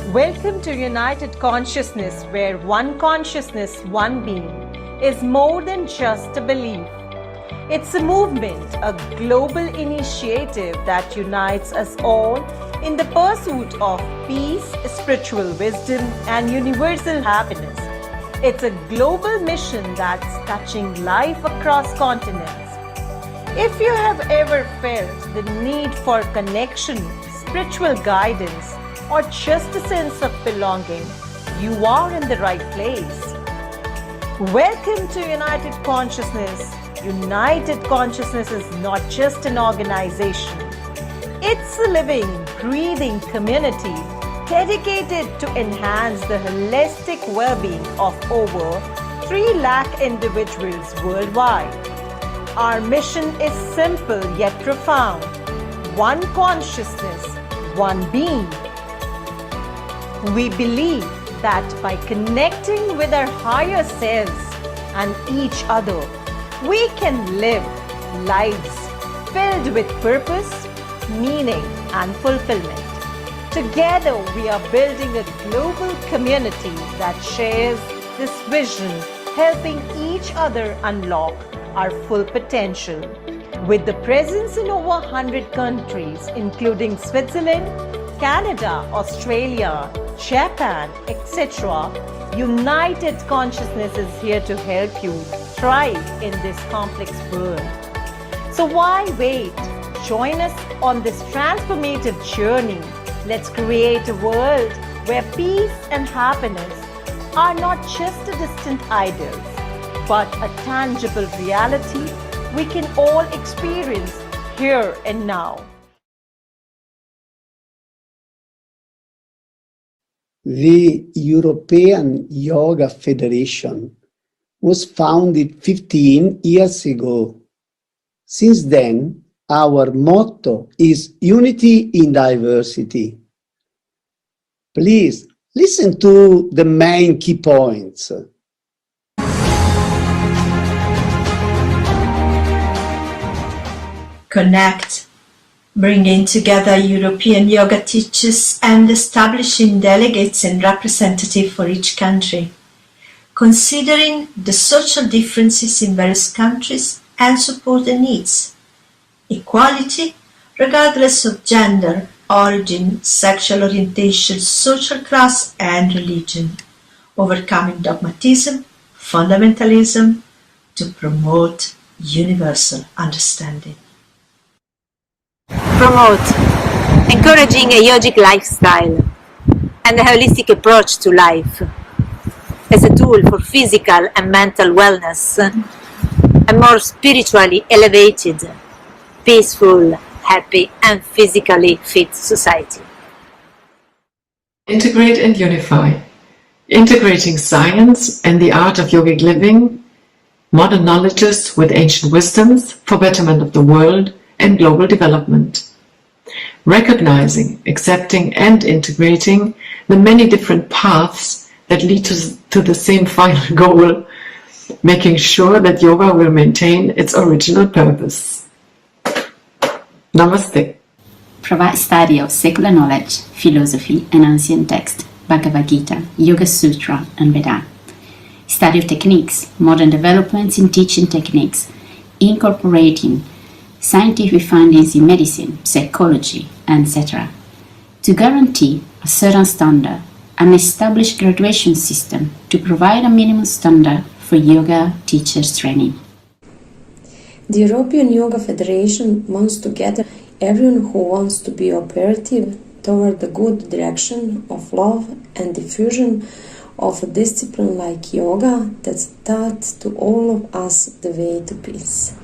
Welcome to United Consciousness, where one consciousness, one being, is more than just a belief. It's a movement, a global initiative that unites us all in the pursuit of peace, spiritual wisdom, and universal happiness. It's a global mission that's touching life across continents. If you have ever felt the need for connection, spiritual guidance, or just a sense of belonging, you are in the right place. Welcome to United Consciousness. United Consciousness is not just an organization. It's a living, breathing community dedicated to enhance the holistic well-being of over 3 lakh individuals worldwide. Our mission is simple yet profound. One consciousness, one being. We believe that by connecting with our higher selves and each other, we can live lives filled with purpose, meaning, and fulfillment. Together, we are building a global community that shares this vision, helping each other unlock our full potential. With the presence in over 100 countries, including Switzerland, Canada, Australia, Japan, etc., United Consciousness is here to help you thrive in this complex world. So why wait? Join us on this transformative journey. Let's create a world where peace and happiness are not just a distant ideal, but a tangible reality we can all experience here and now. The European Yoga Federation was founded 15 years ago. Since then, our motto is unity in diversity. Please listen to the main key points. Connect, bringing together European yoga teachers and establishing delegates and representatives for each country, considering the social differences in various countries and support the needs. Equality, regardless of gender, origin, sexual orientation, social class, and religion, overcoming dogmatism, fundamentalism, to promote universal understanding. Promote, encouraging a yogic lifestyle and a holistic approach to life as a tool for physical and mental wellness, a more spiritually elevated, peaceful, happy and physically fit society. Integrate and unify, integrating science and the art of yogic living, modern knowledges with ancient wisdoms for betterment of the world and global development. Recognizing, accepting and integrating the many different paths that lead to the same final goal, making sure that yoga will maintain its original purpose. Namaste. Provide study of secular knowledge, philosophy and ancient text, Bhagavad Gita, Yoga Sutra and Veda. Study of techniques, modern developments in teaching techniques, incorporating scientific findings in medicine, psychology, etc. To guarantee a certain standard, an established graduation system to provide a minimum standard for yoga teachers training. The European Yoga Federation wants to gather everyone who wants to be operative toward the good direction of love and diffusion of a discipline like yoga that's taught to all of us the way to peace.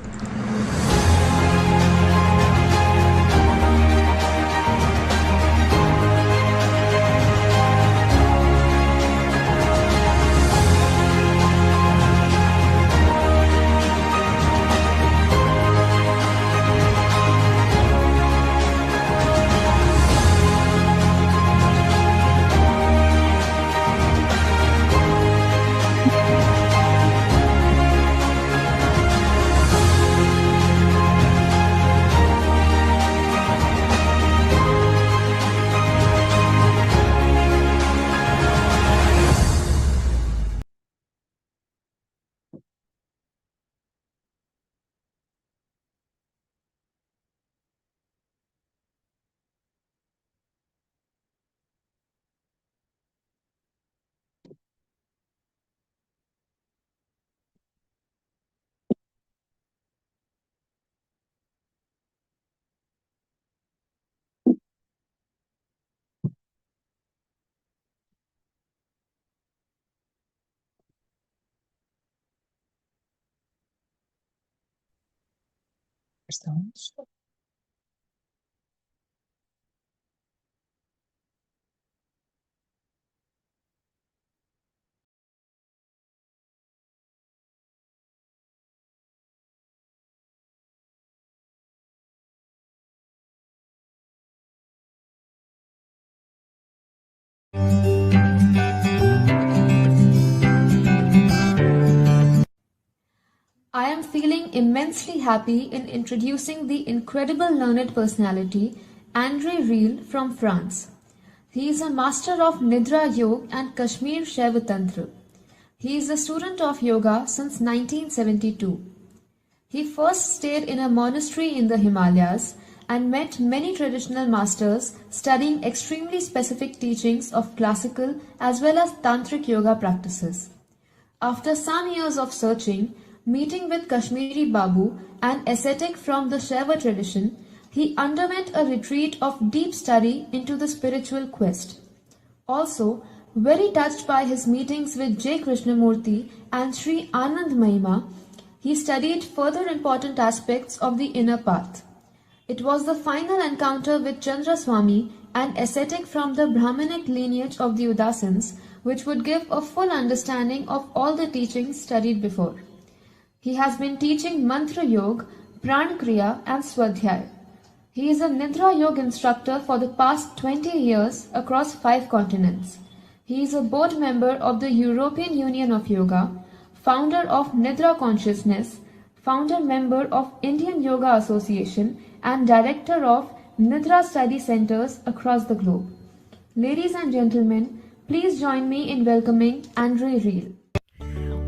I am feeling immensely happy in introducing the incredible learned personality Andrey Riehl from France. He is a master of Nidra Yoga and Kashmir Shaiva Tantra. He is a student of yoga since 1972. He first stayed in a monastery in the Himalayas and met many traditional masters studying extremely specific teachings of classical as well as tantric yoga practices. After some years of searching, meeting with Kashmiri Babu, an ascetic from the Shaiva tradition, he underwent a retreat of deep study into the spiritual quest. Also, very touched by his meetings with J. Krishnamurti and Sri Anand Mahima, he studied further important aspects of the inner path. It was the final encounter with Chandraswami, an ascetic from the Brahmanic lineage of the Udasins, which would give a full understanding of all the teachings studied before. He has been teaching Mantra Yoga, Pran Kriya and Swadhyay. He is a Nidra Yoga instructor for the past 20 years across 5 continents. He is a board member of the European Union of Yoga, founder of Nidra Consciousness, founder member of Indian Yoga Association and director of Nidra Study Centers across the globe. Ladies and gentlemen, please join me in welcoming Andrey Riehl.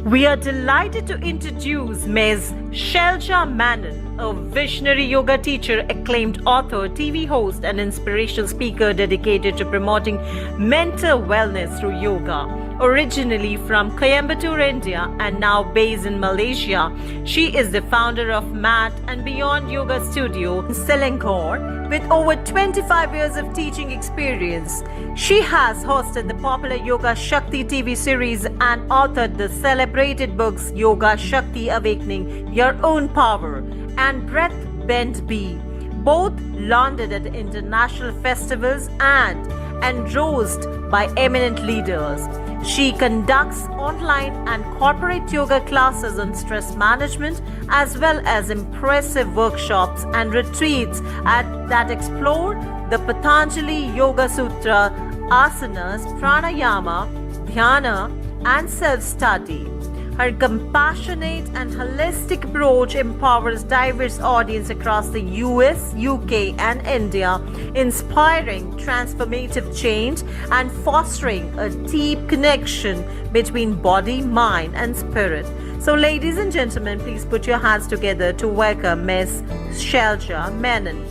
We are delighted to introduce Ms. Shailaja Menon, a visionary yoga teacher, acclaimed author, TV host, and inspirational speaker dedicated to promoting mental wellness through yoga. Originally from Coimbatore, India, and now based in Malaysia, she is the founder of Mat and Beyond Yoga Studio in Selangor. With over 25 years of teaching experience, she has hosted the popular Yoga Shakti TV series and authored the celebrated books Yoga Shakti Awakening Your Own Power and Breath Bend Be, both landed at international festivals and endorsed by eminent leaders. She conducts online and corporate yoga classes on stress management, as well as impressive workshops and retreats that explore the Patanjali Yoga Sutra, asanas, pranayama, dhyana, and self-study. Her compassionate and holistic approach empowers diverse audience across the US, UK, and India, inspiring transformative change and fostering a deep connection between body, mind, and spirit. So, ladies and gentlemen, please put your hands together to welcome Ms. Shailaja Menon.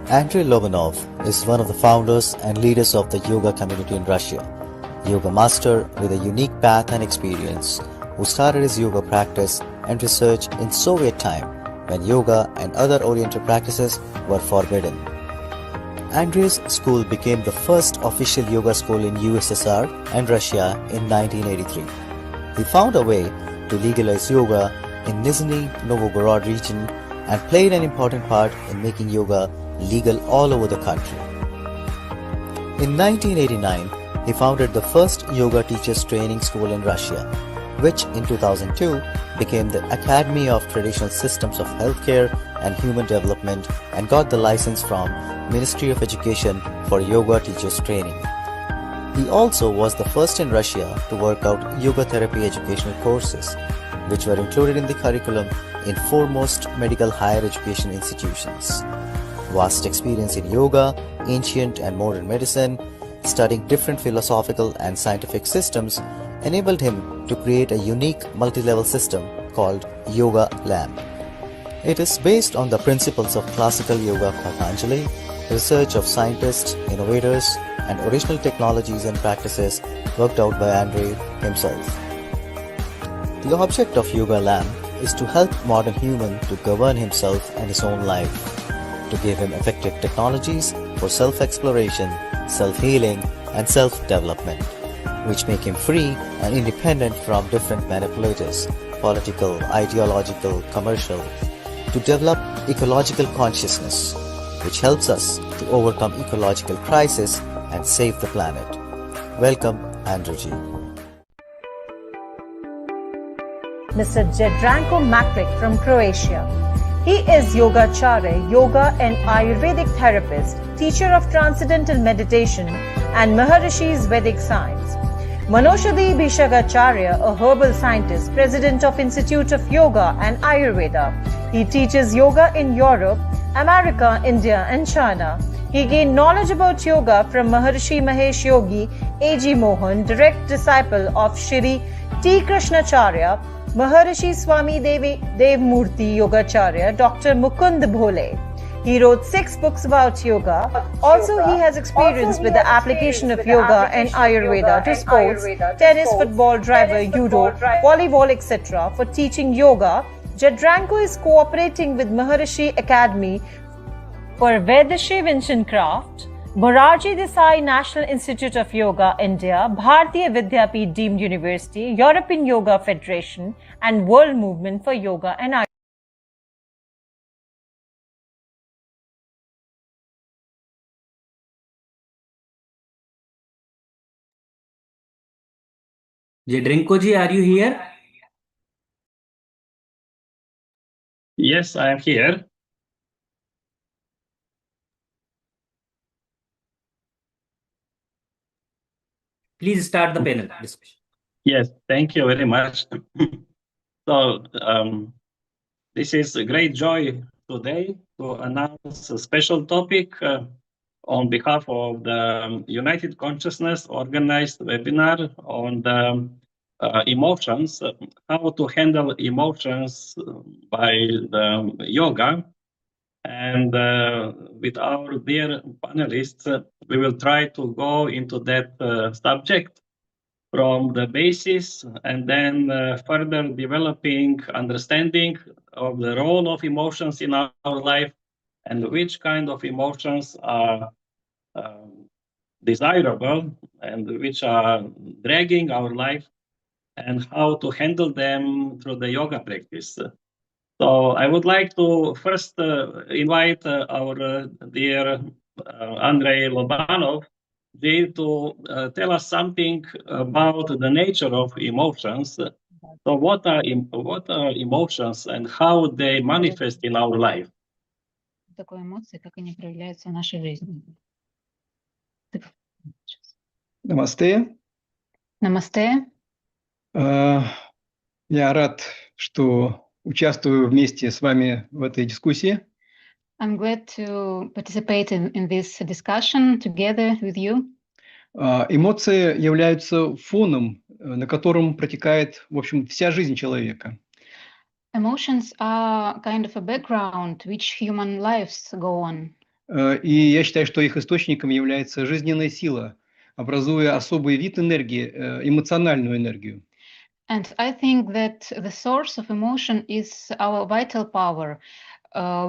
Andrey Lobanov is one of the founders and leaders of the yoga community in Russia. Yoga master with a unique path and experience, who started his yoga practice and research in Soviet time when yoga and other oriental practices were forbidden. Andrey's school became the first official yoga school in USSR and Russia in 1983. He found a way to legalize yoga in Nizhny Novgorod region and played an important part in making yoga legal all over the country. In 1989, he founded the first yoga teachers training school in Russia, which in 2002 became the Academy of Traditional Systems of Healthcare and Human Development and got the license from Ministry of Education for yoga teachers training. He also was the first in Russia to work out yoga therapy educational courses, which were included in the curriculum in foremost medical higher education institutions. Vast experience in yoga, ancient and modern medicine, studying different philosophical and scientific systems enabled him to create a unique multi-level system called Yoga Lamp. It is based on the principles of classical yoga Patanjali, research of scientists, innovators, and original technologies and practices worked out by Andrey himself. The object of Yoga Lamp is to help modern human to govern himself and his own life, to give him effective technologies for self-exploration, self-healing, and self-development, which make him free and independent from different manipulators, political, ideological, commercial, to develop ecological consciousness, which helps us to overcome ecological crisis and save the planet. Welcome, Andrey. Mr. Jadranko Miklec from Croatia. He is Yogacharya, yoga and Ayurvedic therapist, teacher of transcendental meditation and Maharishi's Vedic science. Manoshadhi Bhishagacharya, a herbal scientist, president of Institute of Yoga and Ayurveda. He teaches yoga in Europe, America, India and China. He gained knowledge about yoga from Maharishi Mahesh Yogi, A.G. Mohan, direct disciple of Shri T. Krishnacharya, Maharishi Swami Devmurti Yogacharya, Dr. Mukund Bhole. He wrote 6 books about yoga. Also, he has experience with the application of yoga and Ayurveda to sports, tennis, football, driver, judo, volleyball, etc. For teaching yoga, Jadranko is cooperating with Maharishi Academy for Vedashiv Ancient Craft, Morarji Desai National Institute of Yoga, India, Bharatiya Vidyapeeth Deemed University, European Yoga Federation, and World Movement for Yoga and Ayurveda. Jadranko ji, are you here? Yes, I am here. Please start the panel discussion. Yes, thank you very much. So, this is a great joy today to announce a special topic on behalf of the United Consciousness organized webinar on the emotions, how to handle emotions by the yoga. And with our dear panelists, we will try to go into that subject from the basis and then further developing understanding of the role of emotions in our life and which kind of emotions are desirable and which are dragging our life and how to handle them through the yoga practice. So I would like to first invite our dear Andrey Lobanov to tell us something about the nature of emotions. So what are emotions and how they manifest in our life? Такой эмоции, как они проявляются в нашей жизни. Намасте. Намасте. Я рад, что участвую вместе с вами в этой дискуссии. I'm glad to participate in this discussion together with you. Эмоции являются фоном, на котором протекает, в общем, вся жизнь человека. Emotions are kind of a background which human lives go on. И я считаю, что их источником является жизненная сила, образуя особый вид энергии, эмоциональную энергию. And I think that the source of emotion is our vital power,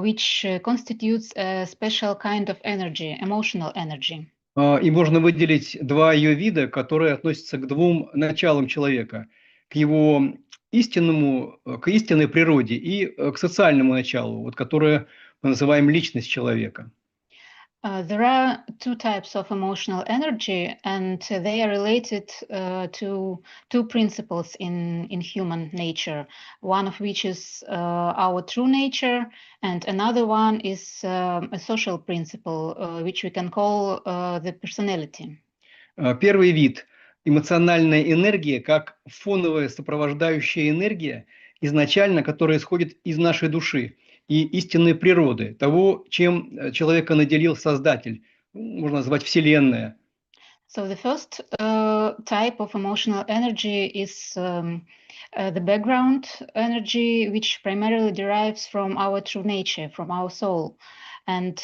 which constitutes a special kind of energy, emotional energy. И можно выделить 2 ее вида, которые относятся к 2 началам человека, к его к истинной природе и к социальному началу, вот, которое мы называем личность человека. There are 2 types of emotional energy, and they are related to 2 principles in human nature, one of which is our true nature, and another one is a social principle, which we can call the personality. Первый вид – эмоциональная энергия, как фоновая сопровождающая энергия, изначально, которая исходит из нашей души и истинной природы, того, чем человека наделил Создатель, можно назвать Вселенная. So the first type of emotional energy is the background energy, which primarily derives from our true nature, from our soul. And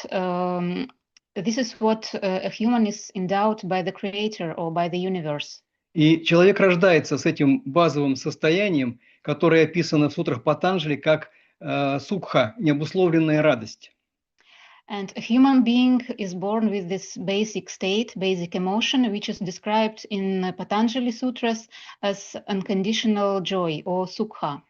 this is what a human is endowed by the Creator or by the universe. И человек рождается с этим базовым состоянием, которое описано в сутрах Патанджали как сукха, необусловленная радость. And a human being is born with this basic state, basic emotion, which is described in Patanjali Sutras as unconditional joy or sukha.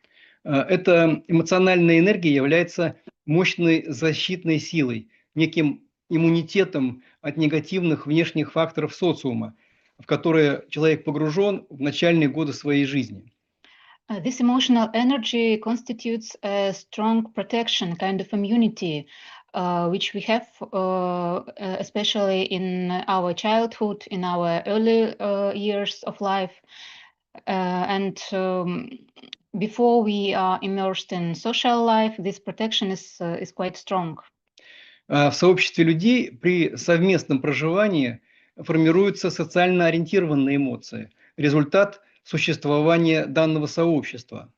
Эта эмоциональная энергия является мощной защитной силой, неким иммунитетом от негативных внешних факторов социума, в которые человек погружен в начальные годы своей жизни. This emotional energy constitutes a strong protection, kind of immunity, which we have especially in our childhood, in our early years of life. And before we are immersed in social life, this protection is quite strong. В сообществе людей при совместном проживании формируются социально ориентированные эмоции, результат существования данного сообщества.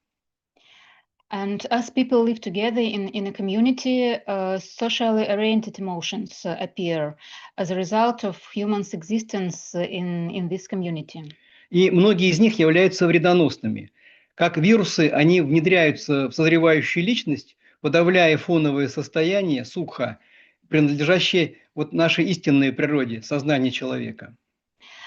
And as people live together in a community, socially oriented emotions appear as a result of humans' existence in this community. И многие из них являются вредоносными. Как вирусы, они внедряются в созревающую личность, подавляя фоновое состояние сукха, принадлежащее вот нашей истинной природе, сознанию человека.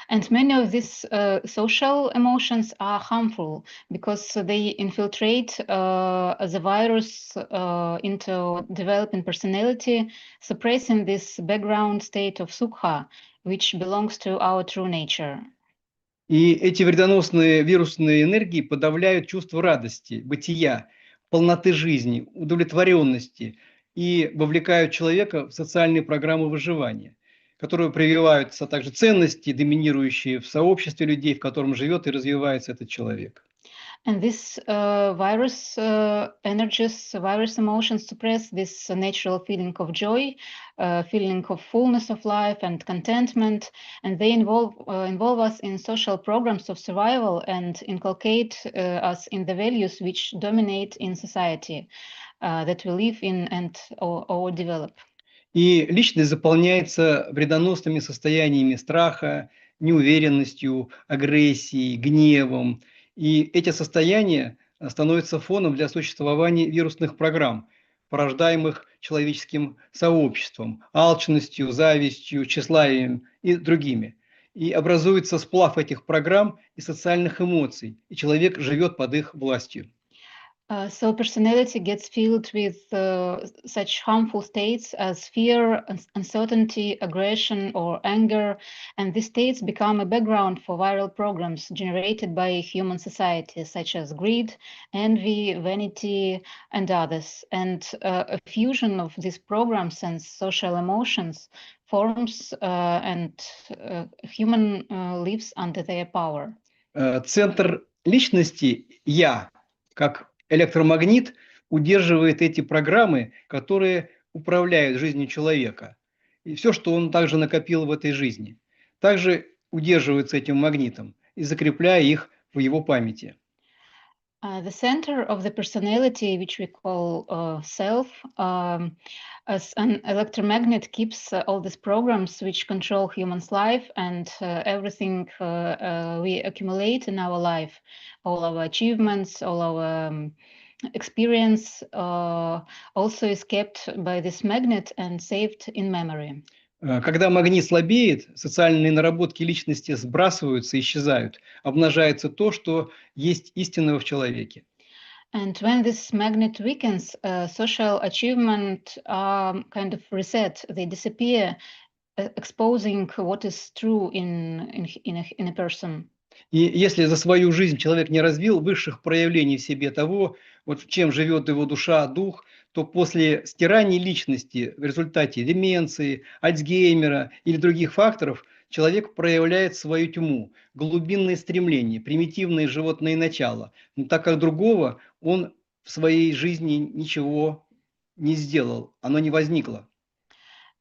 And many of these social emotions are harmful because they infiltrate as a virus into developing personality, suppressing this background state of sukha, which belongs to our true nature. И эти вредоносные вирусные энергии подавляют чувство радости, бытия, полноты жизни, удовлетворенности и вовлекают человека в социальные программы выживания, которые прививаются также ценности, доминирующие в сообществе людей, в котором живет и развивается этот человек. And this virus energies, virus emotions suppress this natural feeling of joy, feeling of fullness of life and contentment, and they involve us in social programs of survival and inculcate us in the values which dominate in society that we live in and or develop. И личность заполняется вредоносными состояниями страха, неуверенностью, агрессией, гневом. И эти состояния становятся фоном для существования вирусных программ, порождаемых человеческим сообществом, алчностью, завистью, тщеславием и другими. И образуется сплав этих программ и социальных эмоций, и человек живет под их властью. So personality gets filled with such harmful states as fear, uncertainty, aggression, or anger, and these states become a background for viral programs generated by human society, such as greed, envy, vanity, and others. And a fusion of these programs and social emotions forms and human lives under their power. Центр личности «я», как электромагнит, удерживает эти программы, которые управляют жизнью человека. И все, что он также накопил в этой жизни, также удерживается этим магнитом и закрепляя их в его памяти. The center of the personality, which we call self, as an electromagnet keeps all these programs which control human's life and everything we accumulate in our life, all our achievements, all our experience also is kept by this magnet and saved in memory. Когда магнит слабеет, социальные наработки личности сбрасываются, исчезают, обнажается то, что есть истинного в человеке. And when this magnet weakens, social achievement kind of reset, they disappear, exposing what is true in a person. И если за свою жизнь человек не развил высших проявлений в себе того, вот чем живет его душа, дух, то после стирания личности в результате деменции, Альцгеймера или других факторов человек проявляет свою тьму, глубинные стремления, примитивные животные начала. Но так как другого он в своей жизни ничего не сделал, оно не возникло.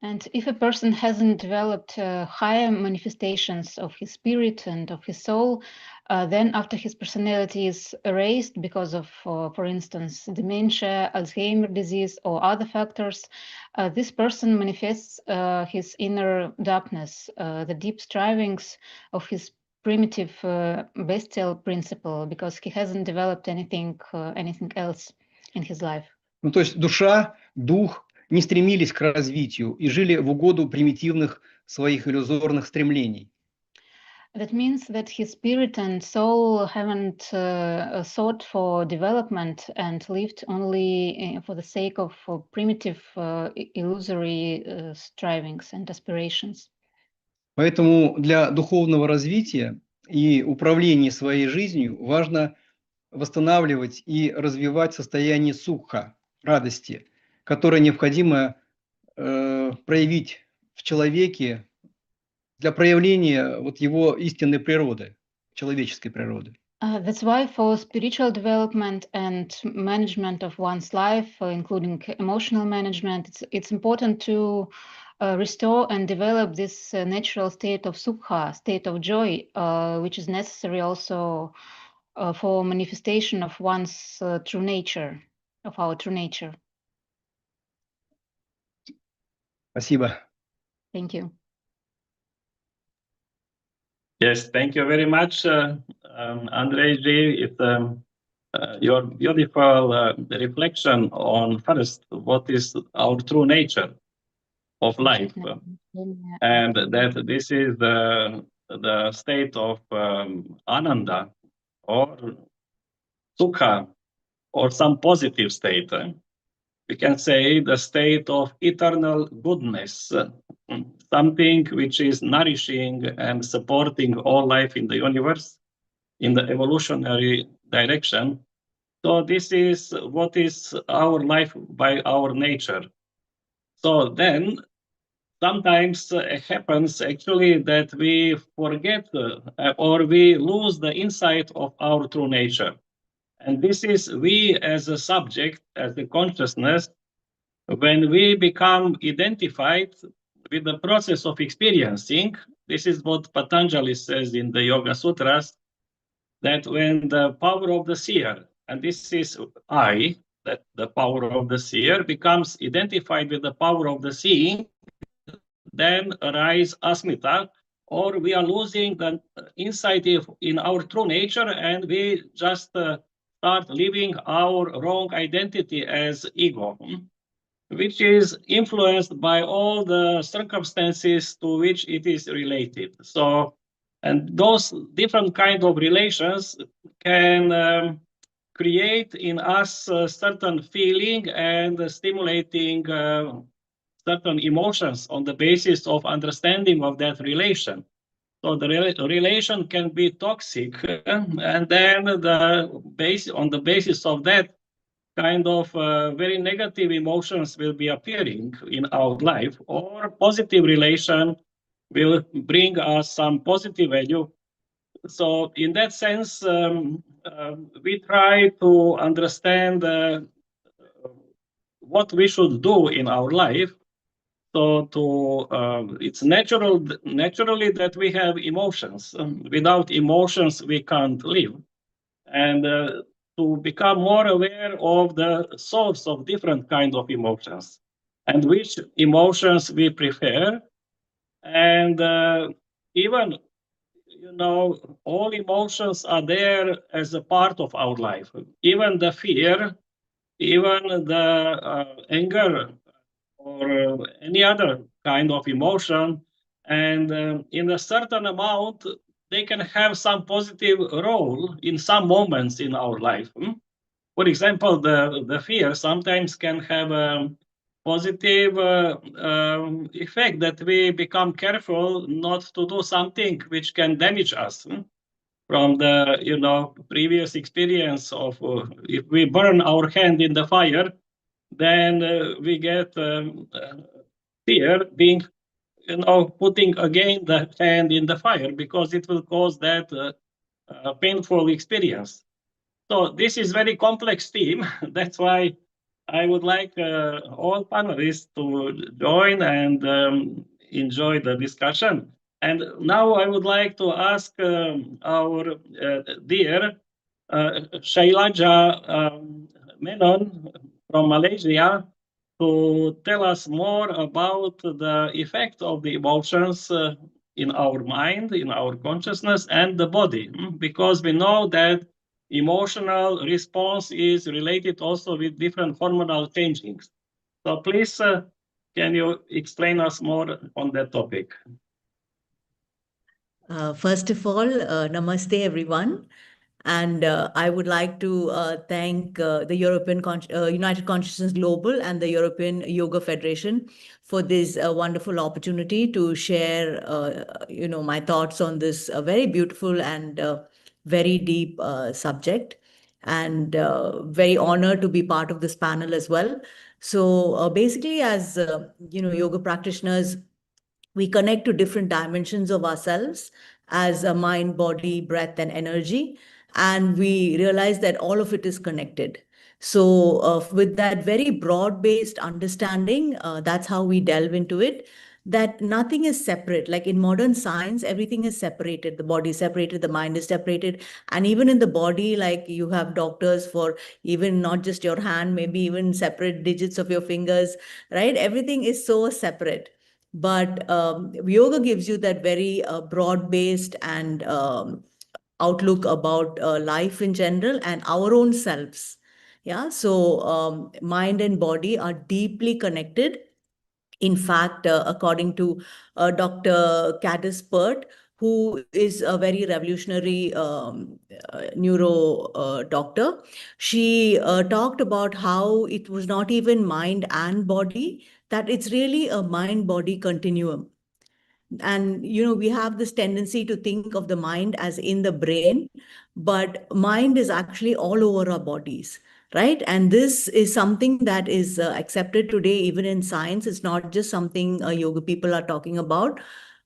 And if a person hasn't developed higher manifestations of his spirit and of his soul, then after his personality is erased because of, for instance, dementia, Alzheimer's disease, or other factors, this person manifests his inner darkness, the deep strivings of his primitive bestial principle, because he hasn't developed anything else in his life. Ну, то есть душа, дух не стремились к развитию и жили в угоду примитивных своих иллюзорных стремлений. That means that his spirit and soul haven't sought for development and lived only for the sake of primitive illusory strivings and aspirations. Поэтому для духовного развития и управления своей жизнью важно восстанавливать и развивать состояние сукха, радости, которое необходимо проявить в человеке для проявления вот его истинной природы, человеческой природы. That's why for spiritual development and management of one's life, including emotional management, it's important to restore and develop this natural state of sukha, state of joy, which is necessary also for manifestation of one's true nature, of our true nature. Спасибо. Thank you. Yes, thank you very much, Andrey. It's your beautiful reflection on first what is our true nature of life, and that this is the state of ananda or sukha or some positive state. We can say the state of eternal goodness, something which is nourishing and supporting all life in the universe in the evolutionary direction. So this is what is our life by our nature. So then sometimes it happens actually that we forget or we lose the insight of our true nature. And this is we as a subject, as the consciousness, when we become identified with the process of experiencing. This is what Patanjali says in the Yoga Sutras, that when the power of the seer, and this is I, that the power of the seer becomes identified with the power of the seeing, then arise asmita, or we are losing the insight in our true nature, and we just start living our wrong identity as ego, which is influenced by all the circumstances to which it is related. So, and those different kind of relations can create in us a certain feeling and stimulating certain emotions on the basis of understanding of that relation. So the relation can be toxic, and then on the basis of that, kind of very negative emotions will be appearing in our life, or positive relation will bring us some positive value. So in that sense, we try to understand what we should do in our life. So it's naturally that we have emotions. Without emotions, we can't live. And to become more aware of the source of different kinds of emotions and which emotions we prefer. And even, all emotions are there as a part of our life. Even the fear, even the anger, or any other kind of emotion. And in a certain amount, they can have some positive role in some moments in our life. For example, the fear sometimes can have a positive effect, that we become careful not to do something which can damage us. From the previous experience of if we burn our hand in the fire, then we get fear being, putting again the hand in the fire, because it will cause that painful experience. So this is very complex theme. That's why I would like all panelists to join and enjoy the discussion. And now I would like to ask our dear Shailaja Menon from Malaysia to tell us more about the effect of the emotions in our mind, in our consciousness, and the body, because we know that emotional response is related also with different hormonal changings. So please, can you explain us more on that topic? First of all, namaste, everyone. And I would like to thank the United Consciousness Global and the European Yoga Federation for this wonderful opportunity to share, my thoughts on this very beautiful and very deep subject. And very honored to be part of this panel as well. So basically, as yoga practitioners, we connect to different dimensions of ourselves as a mind, body, breath, and energy. And we realize that all of it is connected. So, with that very broad based understanding, that's how we delve into it. That nothing is separate. Like in modern science, everything is separated. The body is separated, the mind is separated. And even in the body, like you have doctors for even not just your hand, maybe even separate digits of your fingers, right? Everything is so separate. But yoga gives you that very broad-based and outlook about life in general and our own selves. Yeah, so mind and body are deeply connected. In fact, according to Dr. Caddis Pert, who is a very revolutionary neuro doctor, she talked about how it was not even mind and body, that it's really a mind-body continuum. And we have this tendency to think of the mind as in the brain, but mind is actually all over our bodies, right? And this is something that is accepted today even in science. It's not just something yoga people are talking about,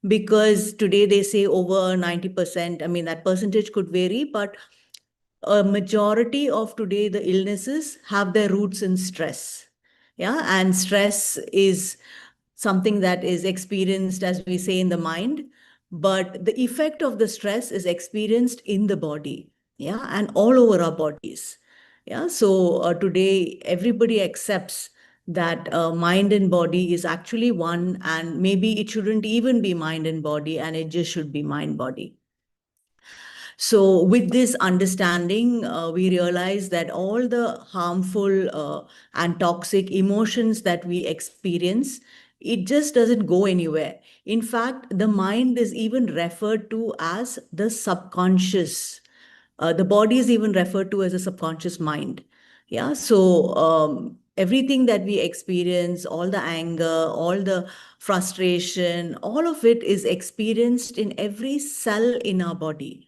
because today they say over 90%. I mean, that percentage could vary, but a majority of today the illnesses have their roots in stress. Yeah, and stress is something that is experienced, as we say, in the mind, but the effect of the stress is experienced in the body, yeah, and all over our bodies. Yeah, so today everybody accepts that mind and body is actually one, and maybe it shouldn't even be mind and body, and it just should be mind body. So with this understanding, we realize that all the harmful and toxic emotions that we experience, it just doesn't go anywhere. In fact, the mind is even referred to as the subconscious. The body is even referred to as a subconscious mind. Yeah, so everything that we experience, all the anger, all the frustration, all of it is experienced in every cell in our body.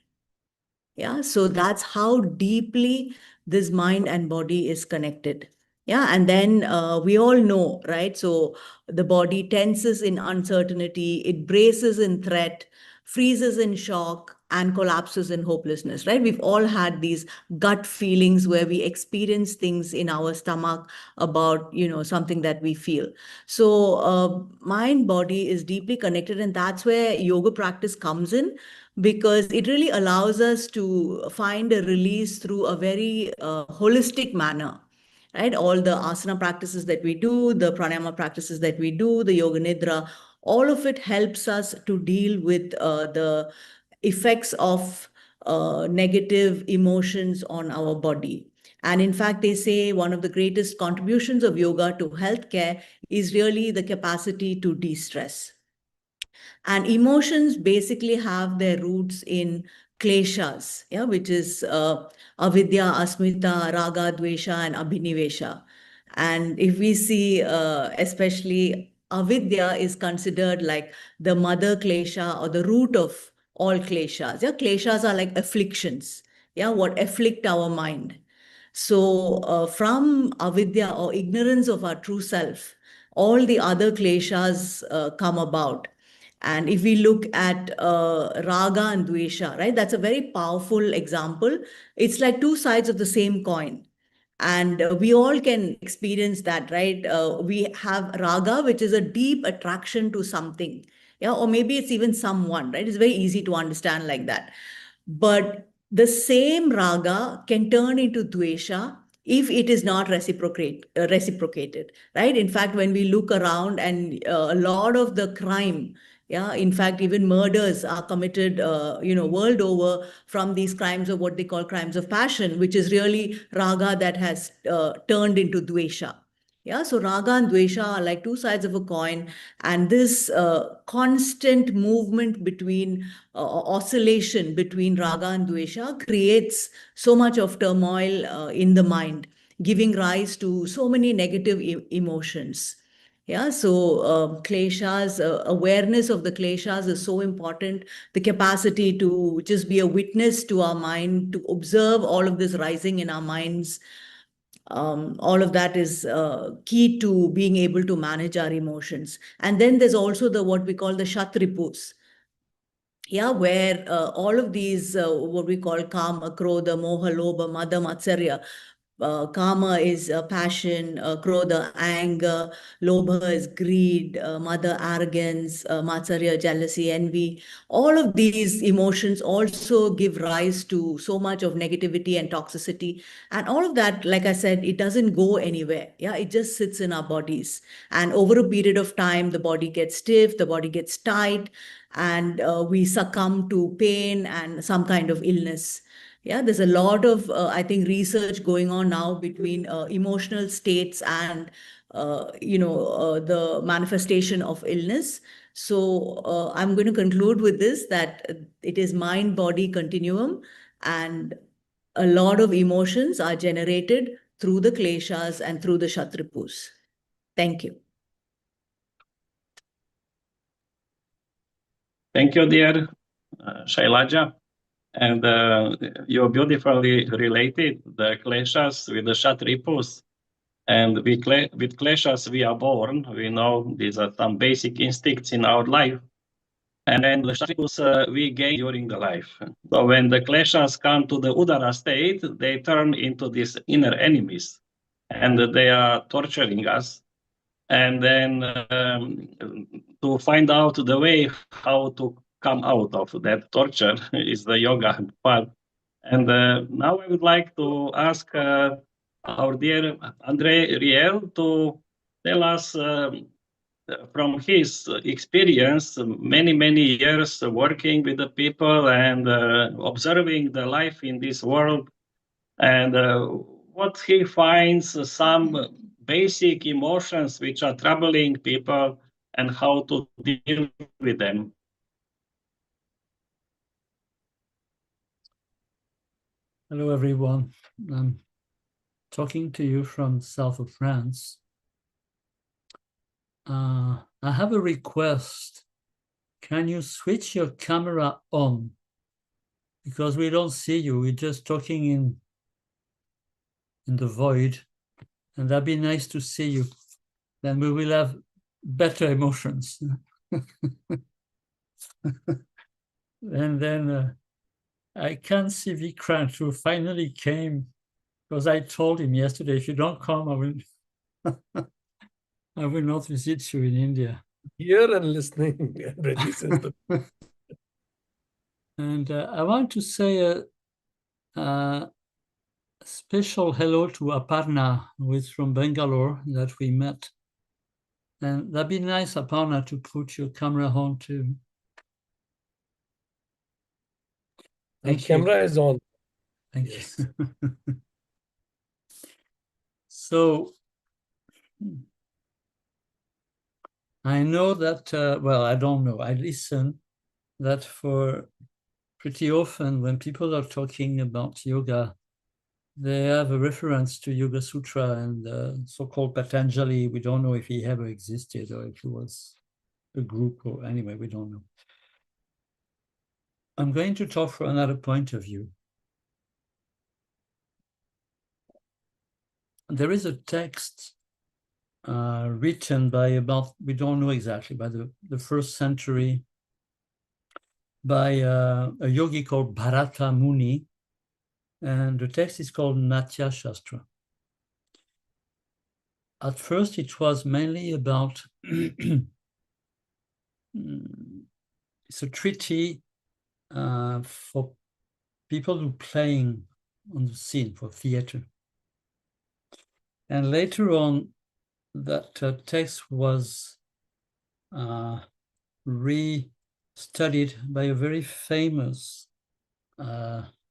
Yeah, so that's how deeply this mind and body is connected. Yeah, and then we all know, right? So the body tenses in uncertainty, it braces in threat, freezes in shock, and collapses in hopelessness, right? We've all had these gut feelings where we experience things in our stomach about, something that we feel. So mind, body is deeply connected, and that's where yoga practice comes in, because it really allows us to find a release through a very holistic manner, right? All the asana practices that we do, the pranayama practices that we do, the yoga nidra, all of it helps us to deal with the effects of negative emotions on our body. And in fact, they say one of the greatest contributions of yoga to healthcare is really the capacity to de-stress. And emotions basically have their roots in kleshas, yeah, which is avidya, asmita, raga, dvesha, and abhinivesha. And if we see, especially avidya is considered like the mother klesha or the root of all kleshas. Yeah, kleshas are like afflictions, yeah, what afflict our mind. So from avidya or ignorance of our true self, all the other kleshas come about. And if we look at raga and dvesha, right, that's a very powerful example. It's like two sides of the same coin. And we all can experience that, right? We have raga, which is a deep attraction to something. Yeah, or maybe it's even someone, right? It's very easy to understand like that. But the same raga can turn into dvesha if it is not reciprocated, right? In fact, when we look around, and a lot of the crime, yeah, in fact, even murders are committed, world over, from these crimes of what they call crimes of passion, which is really raga that has turned into dvesha. Yeah, so raga and dvesha are like two sides of a coin, and this constant movement between oscillation between raga and dvesha creates so much of turmoil in the mind, giving rise to so many negative emotions. Yeah, so kleshas, awareness of the kleshas is so important. The capacity to just be a witness to our mind, to observe all of this rising in our minds, all of that is key to being able to manage our emotions. And then there's also the what we call the shatripus. Yeah, where all of these, what we call kama, krodha, moha, lobha, mada, matsarya. Kama is passion, krodha, anger, lobha is greed, mada, arrogance, matsarya, jealousy, envy. All of these emotions also give rise to so much of negativity and toxicity. And all of that, like I said, it doesn't go anywhere. Yeah, it just sits in our bodies. And over a period of time, the body gets stiff, the body gets tight, and we succumb to pain and some kind of illness. Yeah, there's a lot of, I think, research going on now between emotional states and, the manifestation of illness. So I'm going to conclude with this, that it is mind-body continuum, and a lot of emotions are generated through the kleshas and through the shatripus. Thank you. Thank you, dear Shailaja. And you beautifully related the kleshas with the shatripus. And with kleshas we are born. We know these are some basic instincts in our life. And then the shatripus we gain during the life. So when the kleshas come to the udara state, they turn into these inner enemies. And they are torturing us. And then to find out the way how to come out of that torture is the yoga part. And now I would like to ask our dear Andrey Riehl to tell us from his experience, many years working with the people and observing the life in this world, and what he finds some basic emotions which are troubling people and how to deal with them. Hello, everyone. I'm talking to you from the south of France. I have a request. Can you switch your camera on? Because we don't see you. We're just talking in the void. And that'd be nice to see you. Then we will have better emotions. And then I can see Vikrant, who finally came, because I told him yesterday, if you don't come, I will I will not visit you in India. Here and listening. And I want to say a special hello to Aparna, who is from Bangalore, that we met. And that'd be nice, Aparna, to put your camera on too. The camera is on. Thank you. So, I know that, well, I don't know, I listen that for pretty often when people are talking about yoga, they have a reference to Yoga Sutra and the so-called Patanjali. We don't know if he ever existed or if he was a group, or anyway, we don't know. I'm going to talk from another point of view. There is a text written by about, we don't know exactly, by the 1st century, by a yogi called Bharata Muni, and the text is called Natya Shastra. At first, it was mainly about, it's a treaty for people who are playing on the scene, for theater. And later on, that text was re-studied by a very famous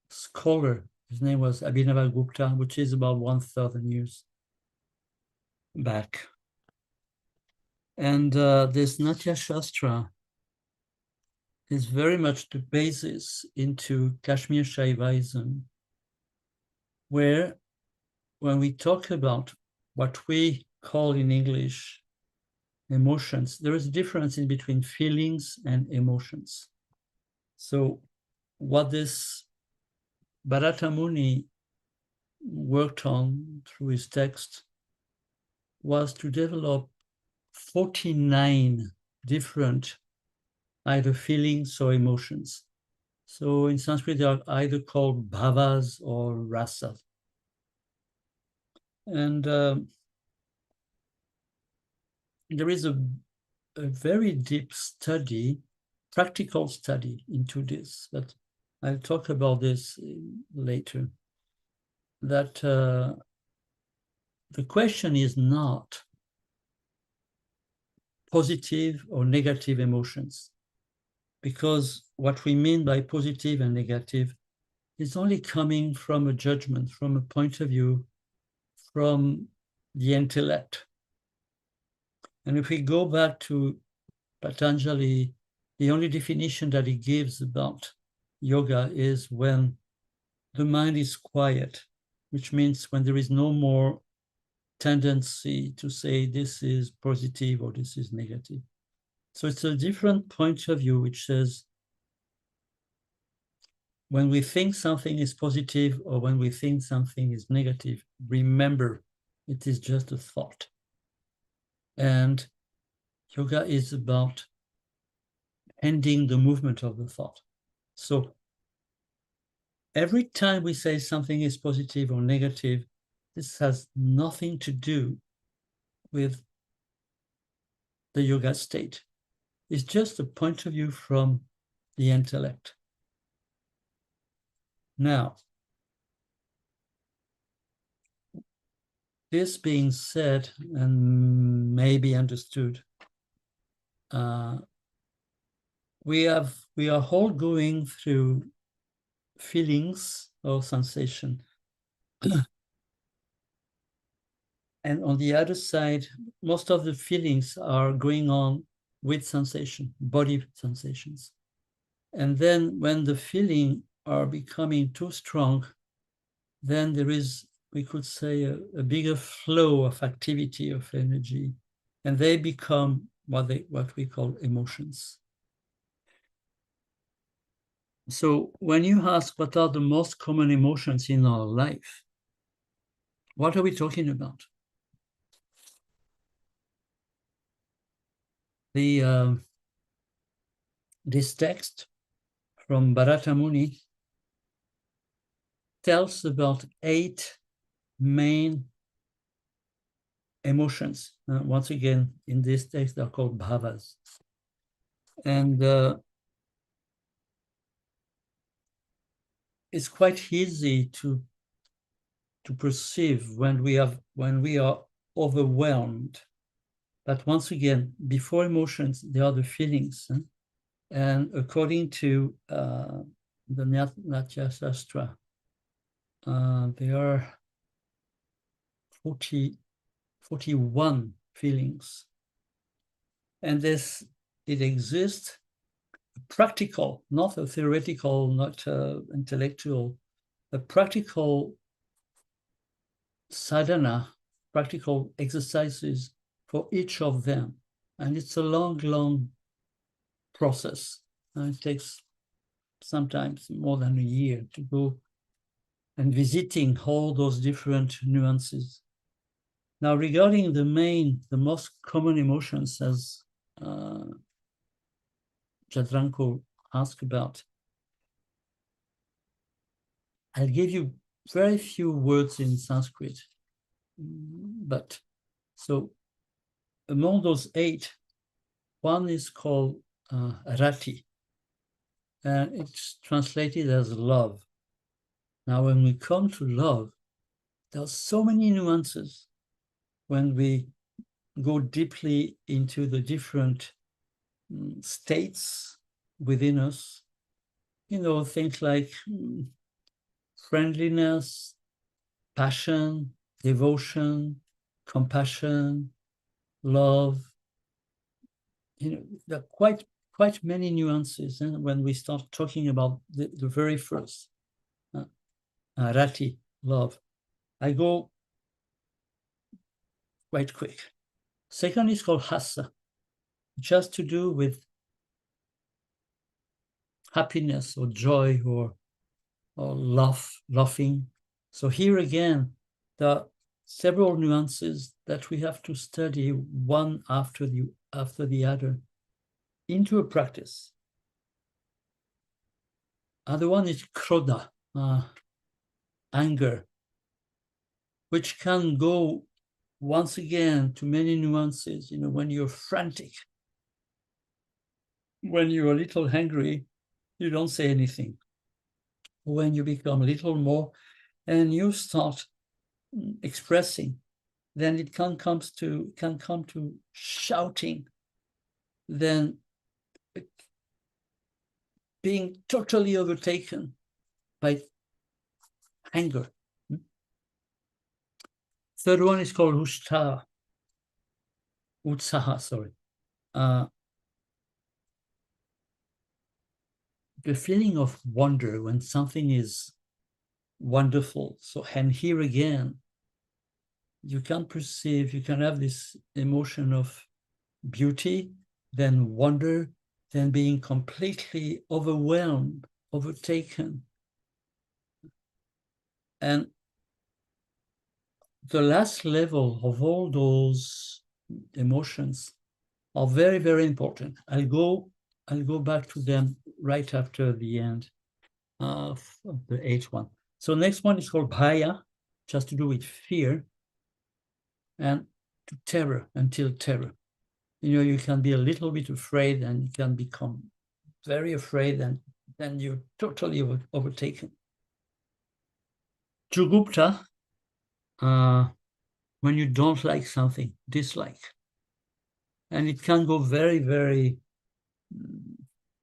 scholar. His name was Abhinavagupta, which is about 1,000 years. back. And this Natya Shastra is very much the basis into Kashmir Shaivism, where when we talk about what we call in English emotions, there is a difference in between feelings and emotions. So what this Bharata Muni worked on through his text was to develop 49 different either feelings or emotions. So in Sanskrit, they are either called bhavas or rasas. And there is a very deep study, practical study into this, but I'll talk about this later, that the question is not positive or negative emotions, because what we mean by positive and negative is only coming from a judgment, from a point of view, from the intellect. And if we go back to Patanjali, the only definition that he gives about yoga is when the mind is quiet, which means when there is no more tendency to say this is positive or this is negative. So it's a different point of view, which says when we think something is positive or when we think something is negative, remember, it is just a thought. And yoga is about ending the movement of the thought. So every time we say something is positive or negative, this has nothing to do with the yoga state. It's just a point of view from the intellect. Now, this being said and maybe understood, we are all going through feelings or sensation. And on the other side, most of the feelings are going on with sensation, body sensations. And then when the feelings are becoming too strong, then there is, we could say, a bigger flow of activity, of energy, and they become what we call emotions. So when you ask what are the most common emotions in our life, what are we talking about? This text from Bharata Muni tells about 8 main emotions. Once again, in this text, they're called bhavas. And it's quite easy to perceive when we are overwhelmed. But once again, before emotions, there are the feelings. And according to the Natya Shastra, there are 41 feelings. And it exists practical, not a theoretical, not intellectual, a practical sadhana, practical exercises for each of them. And it's a long, long process. It takes sometimes more than a year to go and visiting all those different nuances. Now, regarding the most common emotions, as Jadranko asked about, I'll give you very few words in Sanskrit. But so among those 8, one is called rati, and it's translated as love. Now, when we come to love, there are so many nuances when we go deeply into the different states within us. Things like friendliness, passion, devotion, compassion, love. There are quite many nuances. And when we start talking about the very first, rati, love, I go quite quick. Second is called hasa, just to do with happiness or joy or laughing. So here again, there are several nuances that we have to study one after the other into a practice. Other one is krodha, anger, which can go once again to many nuances. When you're frantic, when you're a little angry, you don't say anything. When you become a little more and you start expressing, then it can come to shouting, then being totally overtaken by anger. Third one is called utsaha, sorry. The feeling of wonder when something is wonderful. So, and here again, you can perceive, you can have this emotion of beauty, then wonder, then being completely overwhelmed, overtaken. And the last level of all those emotions are very, very important. I'll go back to them right after the end of the 8th one. So next one is called bhaya, just to do with fear, and to terror, until terror. You can be a little bit afraid and you can become very afraid, and then you're totally overtaken. Jugupta, when you don't like something, dislike. And it can go very, very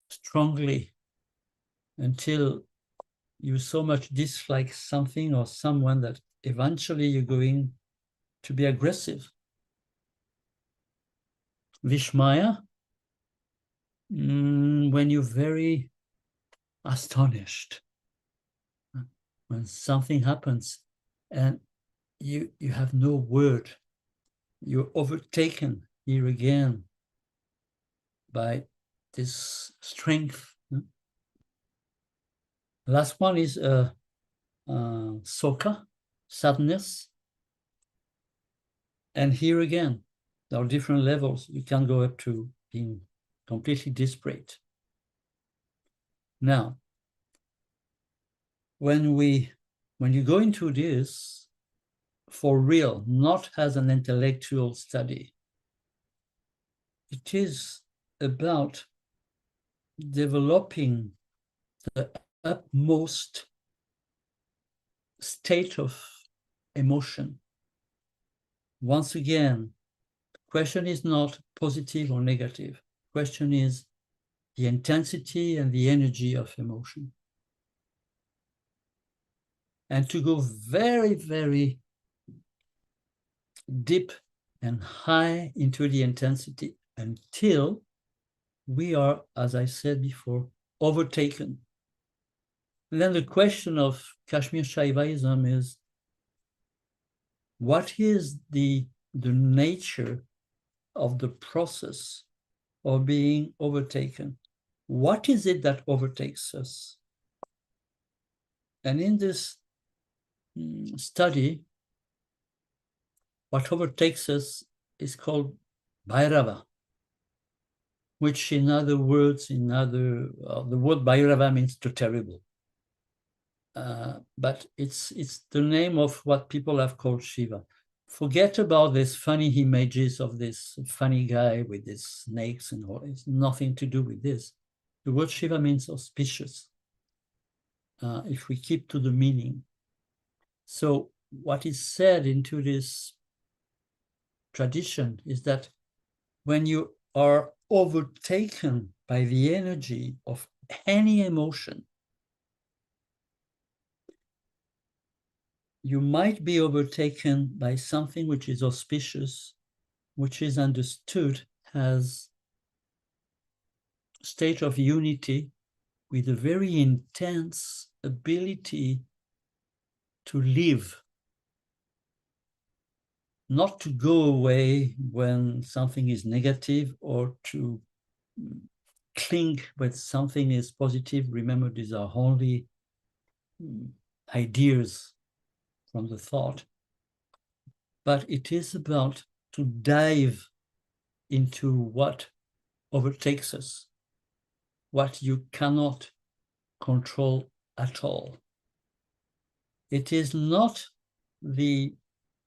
strongly until you so much dislike something or someone that eventually you're going to be aggressive. Vishmaya, when you're very astonished, when something happens and you have no word, you're overtaken here again by this strength. Last one is soka, sadness. And here again, there are different levels. You can go up to being completely desperate. Now, when you go into this for real, not as an intellectual study, it is about developing the utmost state of emotion. Once again, the question is not positive or negative. The question is the intensity and the energy of emotion. And to go very, very deep and high into the intensity until we are, as I said before, overtaken. And then the question of Kashmir Shaivaism is, what is the nature of the process of being overtaken? What is it that overtakes us? And in this study, what overtakes us is called Bhairava, which in other words, the word Bhairava means the terrible. But it's the name of what people have called Shiva. Forget about these funny images of this funny guy with these snakes and all. It's nothing to do with this. The word Shiva means auspicious, if we keep to the meaning. So what is said into this tradition is that when you are overtaken by the energy of any emotion, you might be overtaken by something which is auspicious, which is understood as a state of unity with a very intense ability to live, not to go away when something is negative or to cling when something is positive. Remember, these are only ideas from the thought, but it is about to dive into what overtakes us, what you cannot control at all. It is not the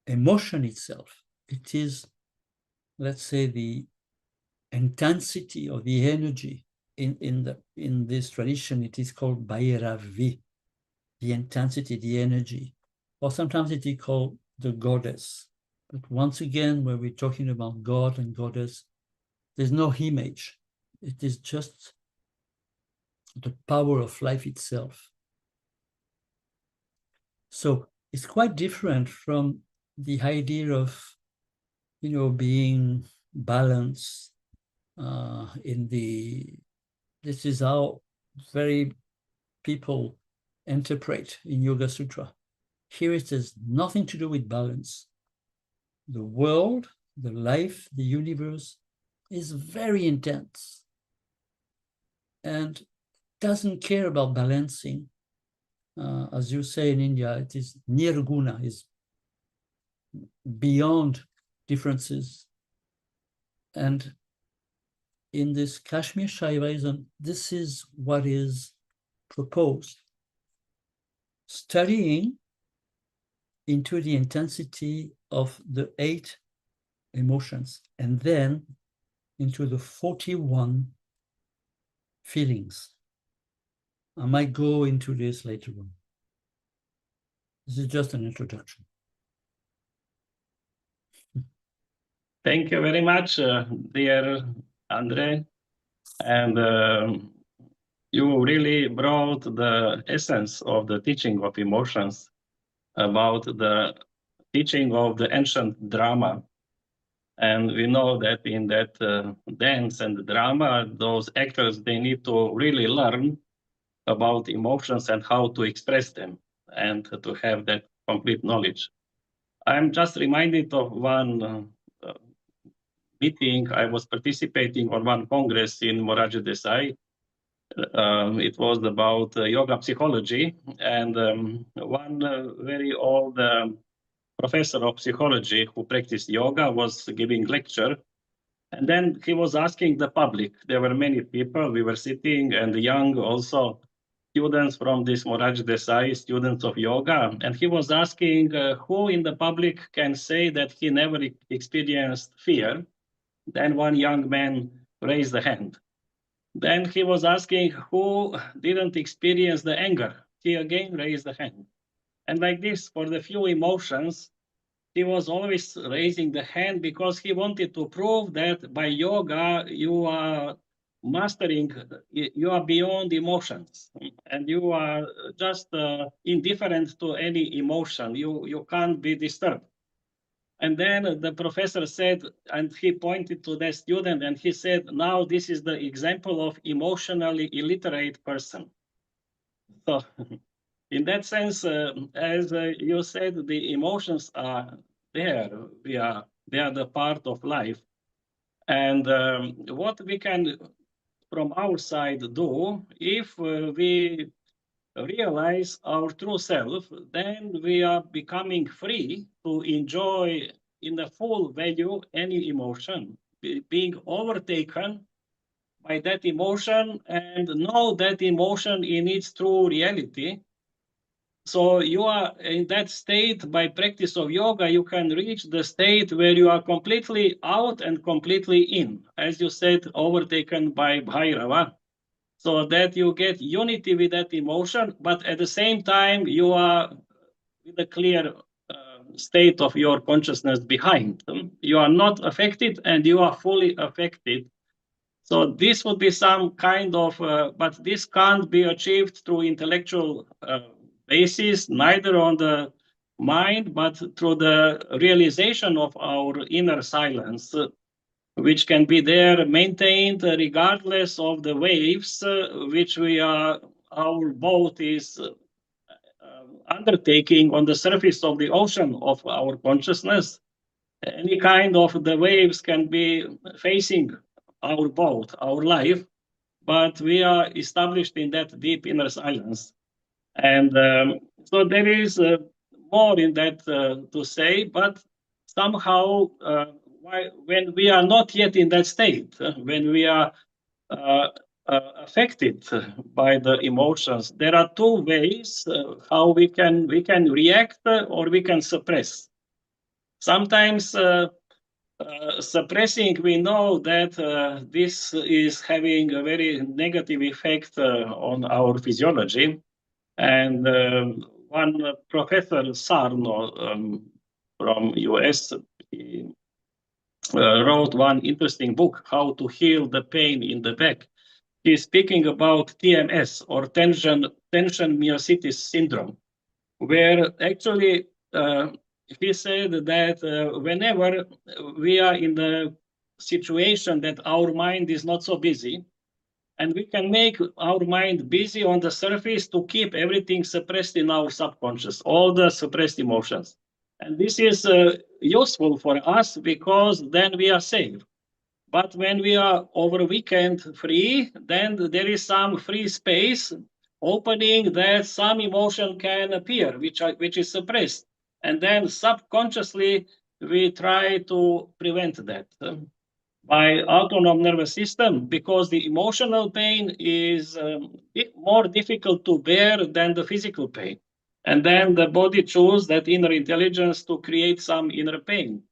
emotion itself, it is, let's say, the intensity of the energy. In this tradition, it is called Bhairavi, the intensity, the energy, or sometimes it is called the goddess. But once again, when we're talking about God and goddess, there's no image. It is just the power of life itself. So it's quite different from the idea of, being balanced this is how very people interpret in Yoga Sutra. Here it has nothing to do with balance. The world, the life, the universe is very intense and doesn't care about balancing. As you say in India, it is nirguna, is beyond differences. And in this Kashmir Shaivism, this is what is proposed. Studying into the intensity of the 8 emotions and then into the 41 feelings. I might go into this later on. This is just an introduction. Thank you very much, dear Andrey. And you really brought the essence of the teaching of emotions about the teaching of the ancient drama. And we know that in that dance and drama, those actors, they need to really learn about emotions and how to express them and to have that complete knowledge. I'm just reminded of one meeting. I was participating on one congress in Morarji Desai. It was about yoga psychology, and one very old professor of psychology who practiced yoga was giving lecture, and then he was asking the public. There were many people, we were sitting, and young also students from this Morarji Desai, students of yoga, and he was asking who in the public can say that he never experienced fear. Then one young man raised the hand. Then he was asking who didn't experience the anger. He again raised the hand. And like this, for the few emotions, he was always raising the hand because he wanted to prove that by yoga, you are mastering, you are beyond emotions, and you are just indifferent to any emotion. You can't be disturbed. And then the professor said, and he pointed to the student and he said, now this is the example of emotionally illiterate person. So in that sense, as you said, the emotions are there. They are the part of life. And what we can, from our side, do, if we realize our true self, then we are becoming free to enjoy in the full value any emotion, being overtaken by that emotion and know that emotion in its true reality. So you are in that state. By practice of yoga, you can reach the state where you are completely out and completely in, as you said, overtaken by Bhairava. So that you get unity with that emotion, but at the same time, you are with a clear state of your consciousness behind them. You are not affected and you are fully affected. So this would be some kind of, but this can't be achieved through intellectual basis, neither on the mind, but through the realization of our inner silence, which can be there maintained regardless of the waves which our boat is undertaking on the surface of the ocean of our consciousness. Any kind of the waves can be facing our boat, our life, but we are established in that deep inner silence. And so there is more in that to say, but somehow when we are not yet in that state, when we are affected by the emotions, there are two ways how we can react or we can suppress. Sometimes suppressing, we know that this is having a very negative effect on our physiology. And one professor, Sarno, from US, he wrote one interesting book, How to Heal the Pain in the Back. He's speaking about TMS, or tension myositis syndrome, where actually he said that whenever we are in the situation that our mind is not so busy, and we can make our mind busy on the surface to keep everything suppressed in our subconscious, all the suppressed emotions. And this is useful for us because then we are safe. But when we are over weekend free, then there is some free space opening that some emotion can appear, which is suppressed. And then subconsciously, we try to prevent that by autonomous nervous system, because the emotional pain is more difficult to bear than the physical pain. And then the body chooses that inner intelligence to create some inner pain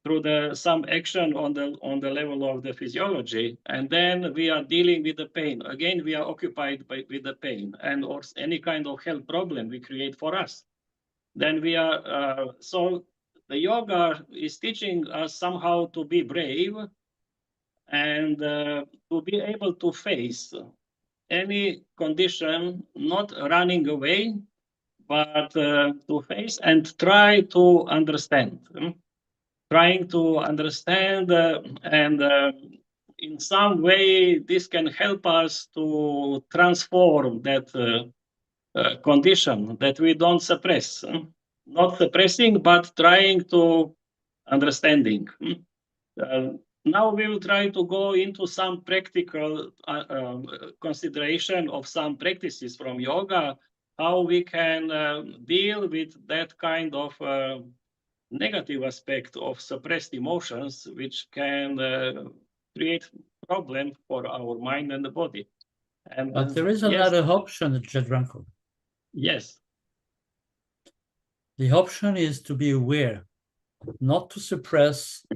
through some action on the level of the physiology, and then we are dealing with the pain. Again, we are occupied with the pain, and or any kind of health problem we create for us. Then we are so the yoga is teaching us somehow to be brave and to be able to face any condition, not running away, but to face and try to understand. Trying to understand and in some way this can help us to transform that condition that we don't suppress. Not suppressing, but trying to understanding. Now we will try to go into some practical consideration of some practices from yoga, how we can deal with that kind of negative aspect of suppressed emotions, which can create problem for our mind and the body. And but there is another option, Jadranko. Yes. The option is to be aware, not to suppress,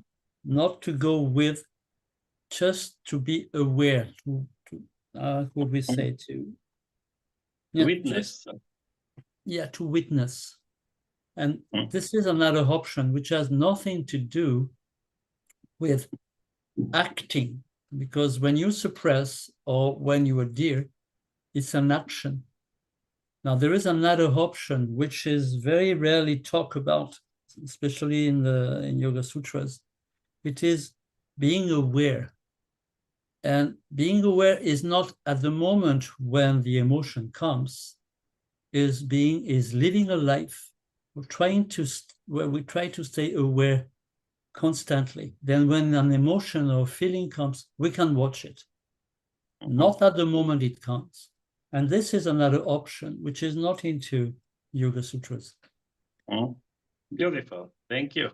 not to go with, just to be aware. Would we say to witness? To witness. And this is another option which has nothing to do with acting, because when you suppress or when you adhere, it's an action. Now, there is another option which is very rarely talked about, especially in Yoga Sutras. It is being aware. And being aware is not at the moment when the emotion comes, is living a life where we try to stay aware constantly. Then when an emotion or feeling comes, we can watch it. Not at the moment it comes. And this is another option, which is not into Yoga Sutras. Beautiful. Thank you.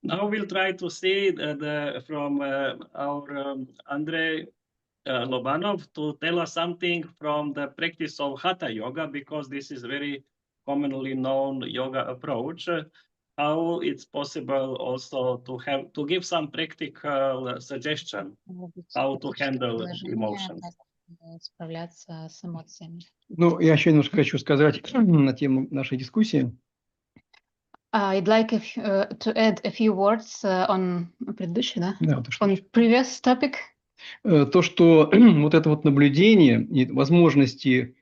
Now we'll try to see from our Andrey Lobanov to tell us something from the practice of Hatha Yoga, because this is very commonly known yoga approach. How it's possible also to give some practical suggestion how to handle emotions. Ну, я еще немножко хочу сказать на тему нашей дискуссии. I'd like to add a few words on предыдущий, да? Да, On previous topic. То, что вот это вот наблюдение и возможности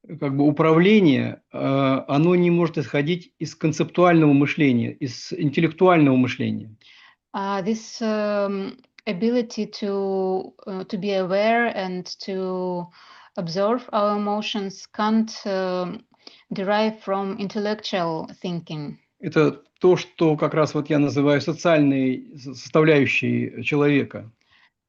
как бы управление, оно не может исходить из концептуального мышления, из интеллектуального мышления. This ability to be aware and to observe our emotions can't derive from intellectual thinking. Это то, что как раз вот я называю социальной составляющей человека.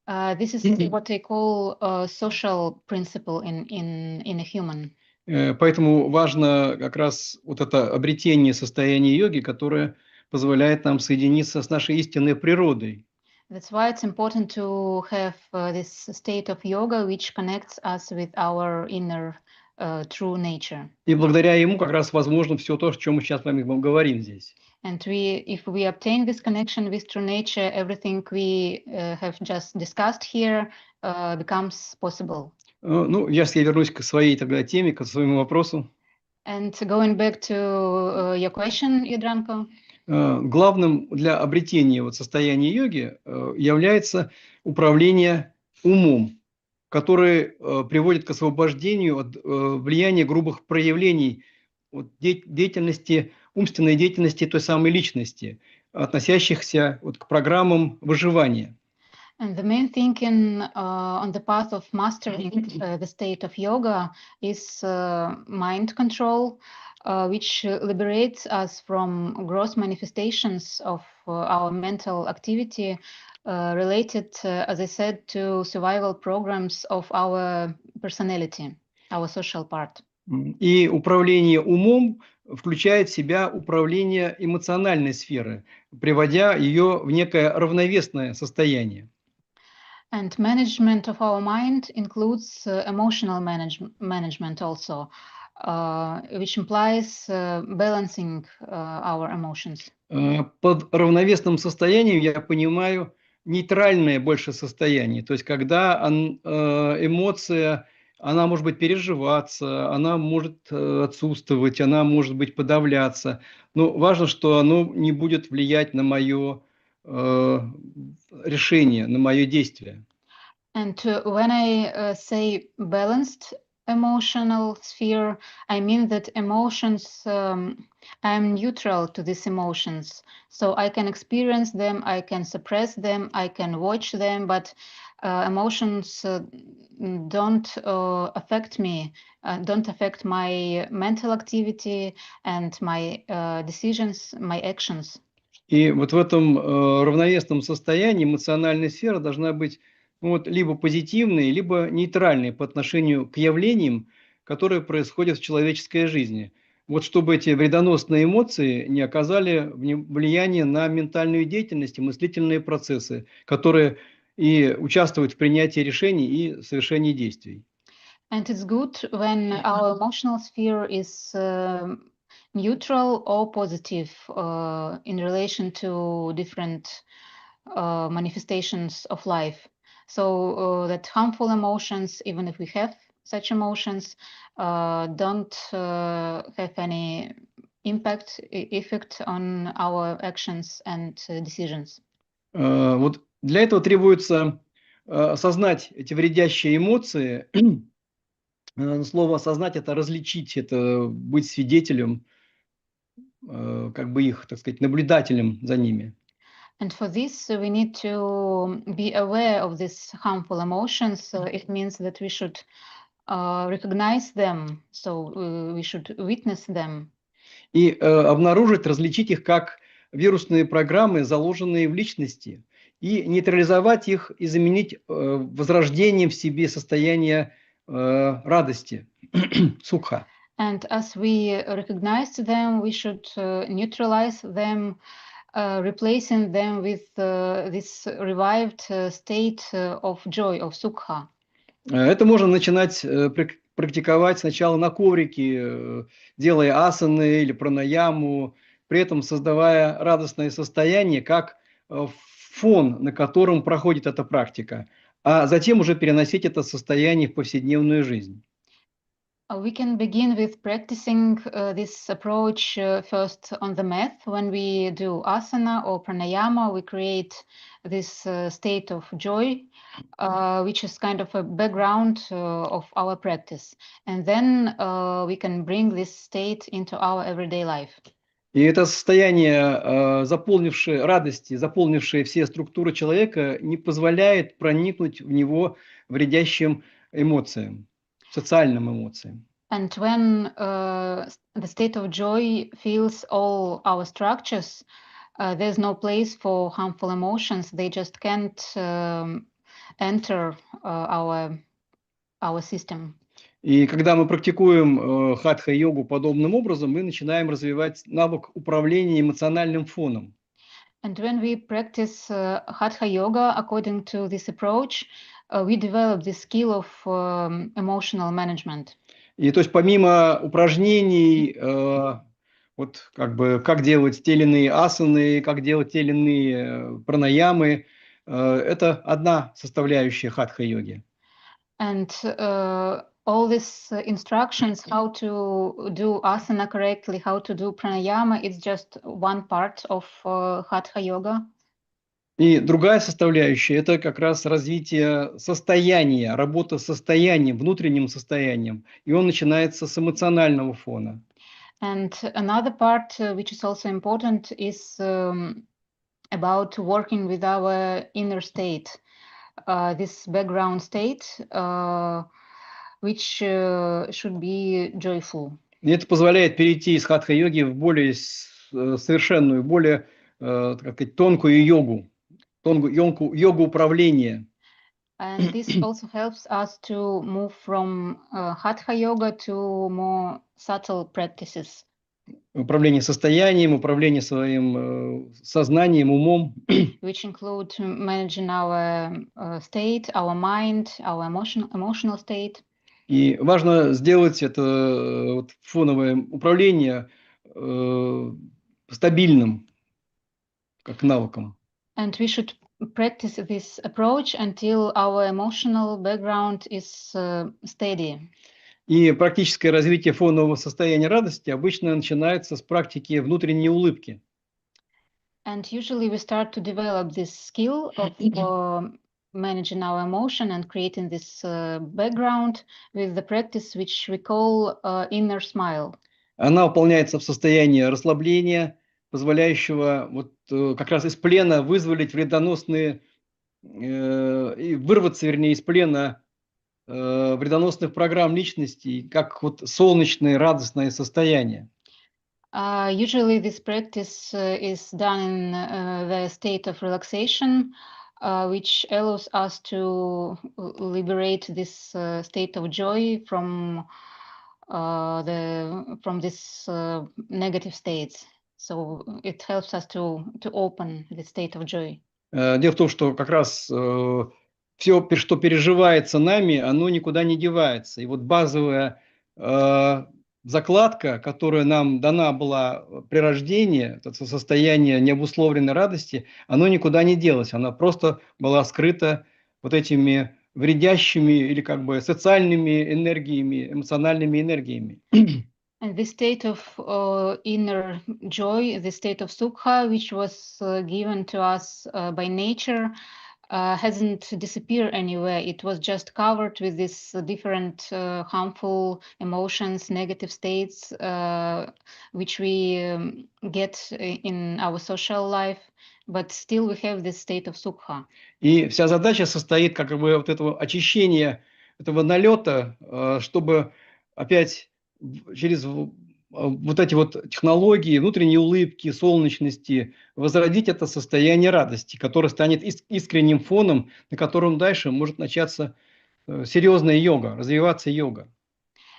This is what I call a social principle in a human. Поэтому важно как раз вот это обретение состояния йоги, которое позволяет нам соединиться с нашей истинной природой. That's why it's important to have this state of yoga which connects us with our inner true nature. И благодаря ему как раз возможно все то, о чем мы сейчас с вами говорим здесь. And if we obtain this connection with true nature, everything we have just discussed here becomes possible. Ну, сейчас я вернусь к своей тогда теме, к своему вопросу. And going back to your question, Jadranko. Главным для обретения вот состояния йоги является управление умом, который приводит к освобождению от влияния грубых проявлений от деятельности, умственной деятельности той самой личности, относящихся вот к программам выживания. And the main thing on the path of mastering the state of yoga is mind control, which liberates us from gross manifestations of our mental activity related, as I said, to survival programs of our personality, our social part. И управление умом включает в себя управление эмоциональной сферы, приводя ее в некое равновесное состояние. And management of our mind includes emotional management also, which implies balancing our emotions. Под равновесным состоянием я понимаю нейтральное больше состояние, то есть когда эмоция, она может быть переживаться, она может отсутствовать, она может быть подавляться, но важно, что оно не будет влиять на мое решение, на мое действие. And when I say balanced emotional sphere, I mean that emotions, I'm neutral to these emotions. So I can experience them, I can suppress them, I can watch them, but emotions don't affect me, don't affect my mental activity and my decisions, my actions. И вот в этом равновесном состоянии эмоциональная сфера должна быть вот, либо позитивной, либо нейтральной по отношению к явлениям, которые происходят в человеческой жизни. Вот чтобы эти вредоносные эмоции не оказали влияния на ментальную деятельность и мыслительные процессы, которые и участвуют в принятии решений и совершении действий. And it's good when our emotional sphere is neutral or positive in relation to different manifestations of life. So that harmful emotions, even if we have such emotions, don't have any effect on our actions and decisions. Вот для этого требуется осознать эти вредящие эмоции. Слово «осознать» – это различить, это быть свидетелем, как бы их, так сказать, наблюдателем за ними. And for this, we need to be aware of these harmful emotions. It means that we should recognize them, so we should witness them. И обнаружить, различить их как вирусные программы, заложенные в личности, и нейтрализовать их и заменить возрождением в себе состояния радости, сукха. And as we recognize them, we should neutralize them, replacing them with this revived state of joy, of sukha. Это можно начинать практиковать сначала на коврике, делая асаны или пранаяму, при этом создавая радостное состояние как фон, на котором проходит эта практика, а затем уже переносить это состояние в повседневную жизнь. We can begin with practicing this approach first on the mat. When we do asana or pranayama, we create this state of joy, which is kind of a background of our practice. And then we can bring this state into our everyday life. И это состояние радости, заполнившее все структуры человека, не позволяет проникнуть в него вредящим эмоциям, социальным эмоциям. And when the state of joy fills all our structures, there's no place for harmful emotions. They just can't enter our system. И когда мы практикуем хатха-йогу подобным образом, мы начинаем развивать навык управления эмоциональным фоном. And when we practice hatha yoga according to this approach, we develop the skill of emotional management. И то есть помимо упражнений, вот как бы как делать те или иные асаны, как делать те или иные пранаямы, это одна составляющая хатха-йоги. And all these instructions, how to do asana correctly, how to do pranayama, it's just one part of hatha yoga. И другая составляющая – это как раз развитие состояния, работа с состоянием, внутренним состоянием. И он начинается с эмоционального фона. And another part, which is also important, is about working with our inner state, this background state, which should be joyful. И это позволяет перейти из хатха-йоги в более совершенную, более так сказать, тонкую йогу, йогу управления. And this also helps us to move from hatha yoga to more subtle practices. Управление состоянием, управление своим сознанием, умом. Which include managing our state, our mind, our emotional state. И важно сделать это вот, фоновое управление стабильным, как навыком. And we should practice this approach until our emotional background is steady. И практическое развитие фонового состояния радости обычно начинается с практики внутренней улыбки. And usually we start to develop this skill of managing our emotion and creating this background with the practice which we call inner smile. Она выполняется в состоянии расслабления, позволяющего вот как раз из плена вызволить вредоносные, и вырваться, вернее, из плена вредоносных программ личности, как вот солнечное радостное состояние. Usually this practice is done in the state of relaxation, which allows us to liberate this state of joy from this negative states. So it helps us to open the state of joy. Дело в том, что как раз все, что переживается нами, оно никуда не девается. И вот базовая закладка, которая нам дана была при рождении, это состояние необусловленной радости, оно никуда не делось. Она просто была скрыта вот этими вредящими или как бы социальными энергиями, эмоциональными энергиями. And this state of inner joy, the state of sukha, which was given to us by nature, hasn't disappeared anywhere. It was just covered with these different harmful emotions, negative states, which we get in our social life, but still we have this state of sukha. И вся задача состоит как бы вот этого очищения, этого налета, чтобы опять через вот эти вот технологии, внутренней улыбки, солнечности, возродить это состояние радости, которое станет искренним фоном, на котором дальше может начаться серьезная йога, развиваться йога.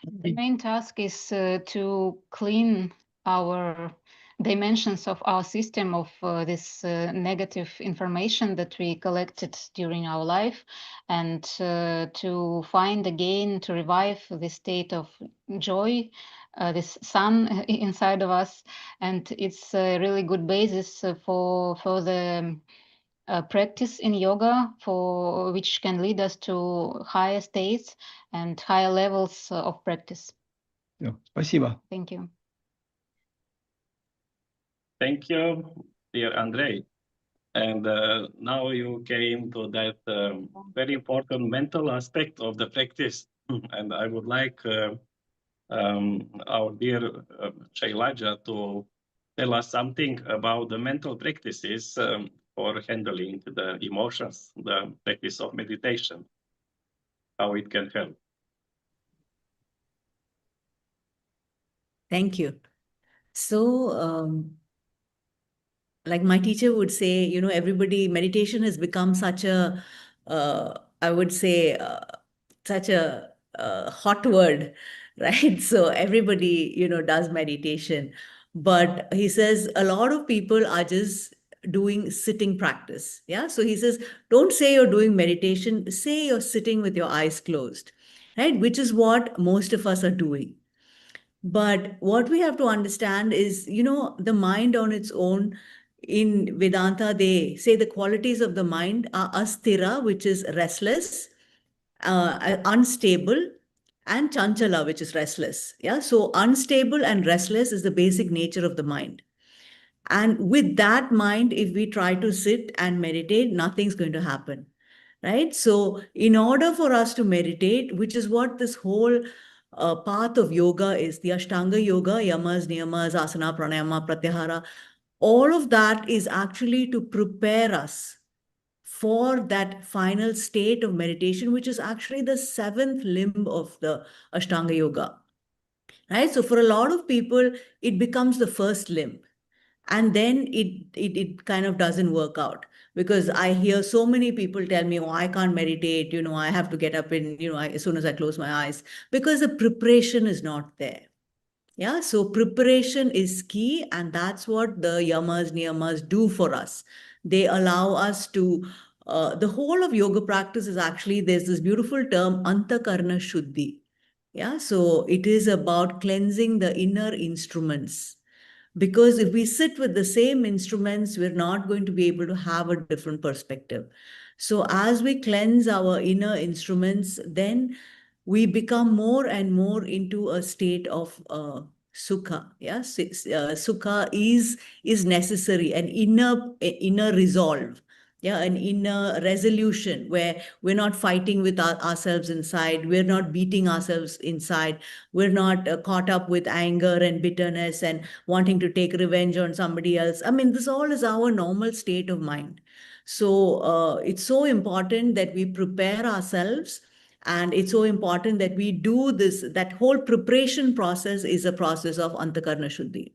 The main task is to clean our dimensions of our system of this negative information that we collected during our life, and to find again, to revive the state of joy, this sun inside of us. And it's a really good basis for the practice in yoga, for which can lead us to higher states and higher levels of practice. Спасибо. Thank you. Thank you, dear Andrey. And now you came to that very important mental aspect of the practice. And I would like our dear Shailaja to tell us something about the mental practices for handling the emotions, the practice of meditation, how it can help. Thank you. So, like my teacher would say, you know, everybody, meditation has become such a, I would say, such a hot word, right? So everybody, you know, does meditation. But he says a lot of people are just doing sitting practice. Yeah. So he says, don't say you're doing meditation, say you're sitting with your eyes closed, right? Which is what most of us are doing. But what we have to understand is, you know, the mind on its own, in Vedanta, they say the qualities of the mind are asthira, which is restless, unstable, and chanchala, which is restless. Yeah. So unstable and restless is the basic nature of the mind. And with that mind, if we try to sit and meditate, nothing's going to happen. Right. So in order for us to meditate, which is what this whole path of yoga is, the Ashtanga yoga, yamas, niyamas, asana, pranayama, pratyahara, all of that is actually to prepare us for that final state of meditation, which is actually the seventh limb of the Ashtanga yoga. Right. So for a lot of people, it becomes the first limb. And then it kind of doesn't work out, because I hear so many people tell me, oh, I can't meditate, you know, I have to get up in, you know, as soon as I close my eyes, because the preparation is not there. Yeah, so preparation is key, and that's what the yamas, niyamas do for us. They allow us to, the whole of yoga practice is actually, there's this beautiful term, antakarna shuddhi. Yeah, so it is about cleansing the inner instruments. Because if we sit with the same instruments, we're not going to be able to have a different perspective. So as we cleanse our inner instruments, then we become more and more into a state of sukha. Yeah, sukha is necessary, an inner resolve. Yeah, an inner resolution where we're not fighting with ourselves inside, we're not beating ourselves inside, we're not caught up with anger and bitterness and wanting to take revenge on somebody else. I mean, this all is our normal state of mind. So it's so important that we prepare ourselves, and it's so important that we do this. That whole preparation process is a process of antakarna shuddhi.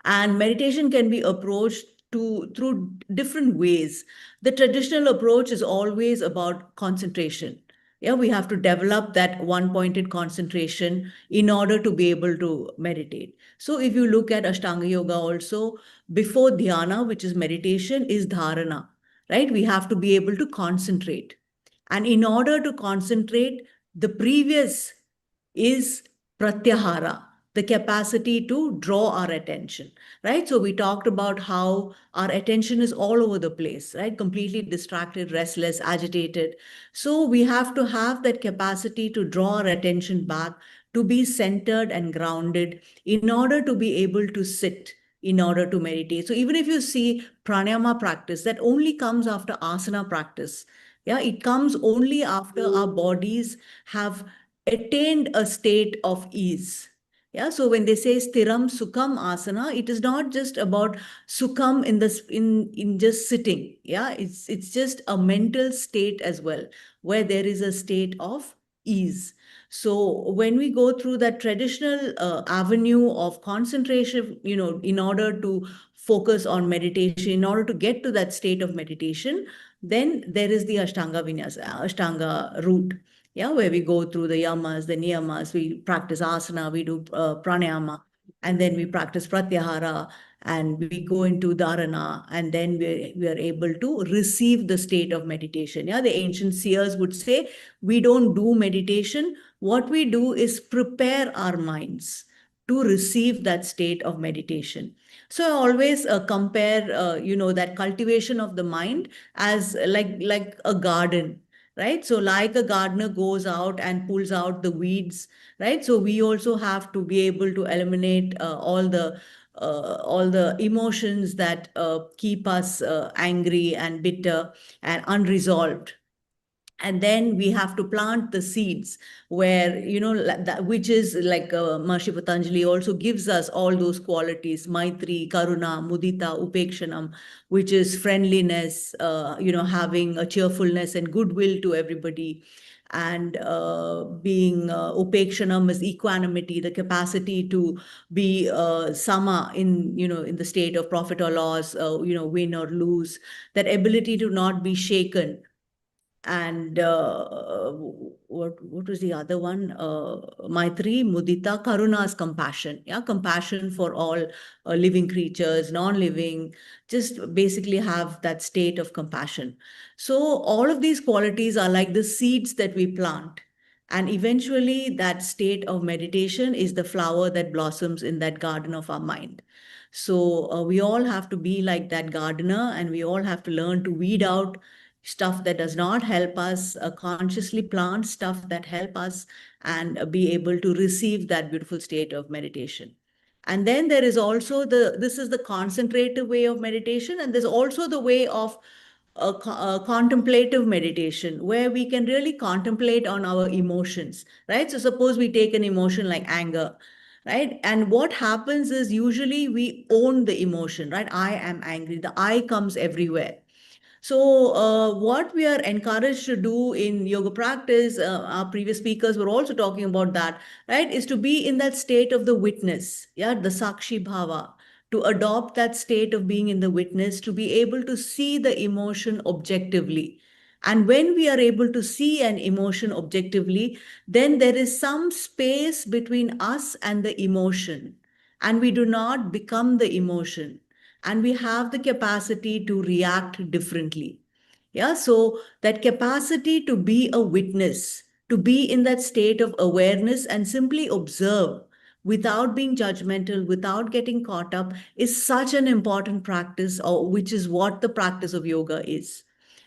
And meditation can be approached through different ways. The traditional approach is always about concentration. Yeah, we have to develop that one-pointed concentration in order to be able to meditate. So if you look at Ashtanga Yoga also, before dhyana, which is meditation, is dharana, right? We have to be able to concentrate. And in order to concentrate, the previous is pratyahara, the capacity to draw our attention, right? So we talked about how our attention is all over the place, right? Completely distracted, restless, agitated. So we have to have that capacity to draw our attention back, to be centered and grounded in order to be able to sit, in order to meditate. So even if you see pranayama practice, that only comes after asana practice. Yeah, it comes only after our bodies have attained a state of ease. Yeah, so when they say stiram sukham asana, it is not just about sukham in just sitting. Yeah, it's just a mental state as well, where there is a state of ease. So when we go through that traditional avenue of concentration, you know, in order to focus on meditation, in order to get to that state of meditation, then there is the Ashtanga Vinyasa, Ashtanga route. Yeah, where we go through the yamas, the niyamas, we practice asana, we do pranayama, and then we practice pratyahara, and we go into dharana, and then we are able to receive the state of meditation. Yeah, the ancient seers would say, we don't do meditation. What we do is prepare our minds to receive that state of meditation. So I always compare, you know, that cultivation of the mind as like a garden. right? So like a gardener goes out and pulls out the weeds, right? So we also have to be able to eliminate all the emotions that keep us angry and bitter and unresolved. And then we have to plant the seeds where, which is like Maharishi Patanjali also gives us all those qualities: Maitri, Karuna, Mudita, Upekshanam, which is friendliness, having a cheerfulness and goodwill to everybody. And being Upekshanam is equanimity, the capacity to be sama in the state of profit or loss, win or lose, that ability to not be shaken. And what was the other one? Maitri, Mudita, Karuna is compassion. Yeah, compassion for all living creatures, non-living. Just basically have that state of compassion. So all of these qualities are like the seeds that we plant. And eventually that state of meditation is the flower that blossoms in that garden of our mind. So we all have to be like that gardener, and we all have to learn to weed out stuff that does not help us, consciously plant stuff that help us, and be able to receive that beautiful state of meditation. And then there is also this is the concentrative way of meditation, and there's also the way of contemplative meditation, where we can really contemplate on our emotions, right? So suppose we take an emotion like anger, right? And what happens is usually we own the emotion, right? I am angry. The I comes everywhere. So what we are encouraged to do in yoga practice, our previous speakers were also talking about that, right, is to be in that state of the witness, yeah, the Sakshi Bhava, to adopt that state of being in the witness, to be able to see the emotion objectively. And when we are able to see an emotion objectively, then there is some space between us and the emotion, and we do not become the emotion, and we have the capacity to react differently. Yeah, so that capacity to be a witness, to be in that state of awareness and simply observe without being judgmental, without getting caught up, is such an important practice, or which is what the practice of yoga is.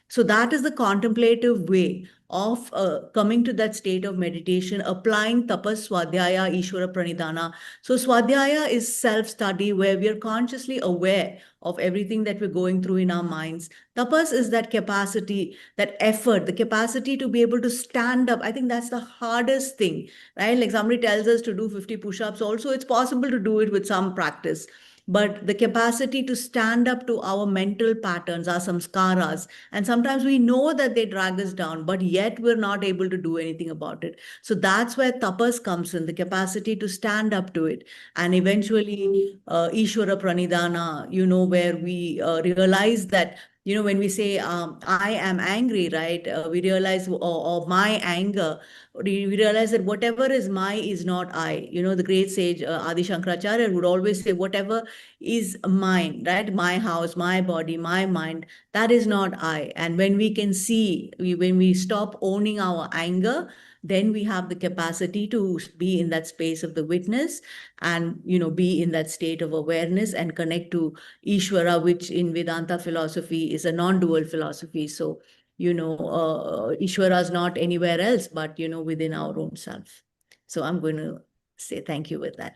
So that is the contemplative way of coming to that state of meditation, applying tapas, swadhyaya, ishvara pranidhana. So swadhyaya is self-study, where we are consciously aware of everything that we're going through in our minds. Tapas is that capacity, that effort, the capacity to be able to stand up. I think that's the hardest thing, right? Like somebody tells us to do 50 push-ups. Also, it's possible to do it with some practice. But the capacity to stand up to our mental patterns, our samskaras, and sometimes we know that they drag us down, but yet we're not able to do anything about it. So that's where tapas comes in, the capacity to stand up to it. And eventually, Ishvara Pranidhana, where we realize that, when we say, I am angry, right? We realize, or my anger, we realize that whatever is my is not I. The great sage Adi Shankaracharya would always say, whatever is mine, right? My house, my body, my mind, that is not I. And when we can see, when we stop owning our anger, then we have the capacity to be in that space of the witness, and be in that state of awareness and connect to Ishvara, which in Vedanta philosophy is a non-dual philosophy. So Ishvara is not anywhere else, but within our own self. So I'm going to say thank you with that.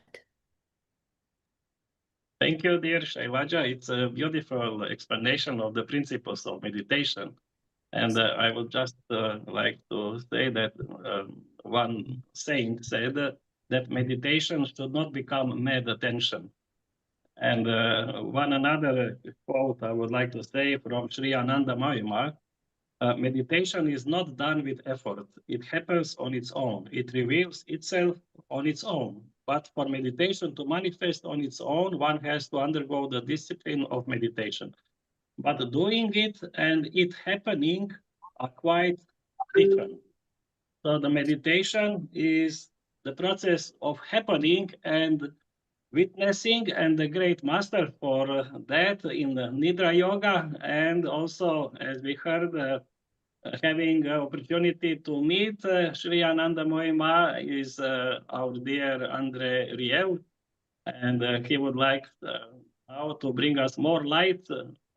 Thank you, dear Shailaja. It's a beautiful explanation of the principles of meditation. And I would just like to say that one saint said that meditation should not become mad attention. And one another quote I would like to say from Sri Ananda Mahima: meditation is not done with effort. It happens on its own. It reveals itself on its own. But for meditation to manifest on its own, one has to undergo the discipline of meditation. But doing it and it happening are quite different. So the meditation is the process of happening and witnessing, and the great master for that in the Nidra Yoga, and also, as we heard, having opportunity to meet Sri Ananda Mohima is our dear Andrey Riehl, and he would like now to bring us more light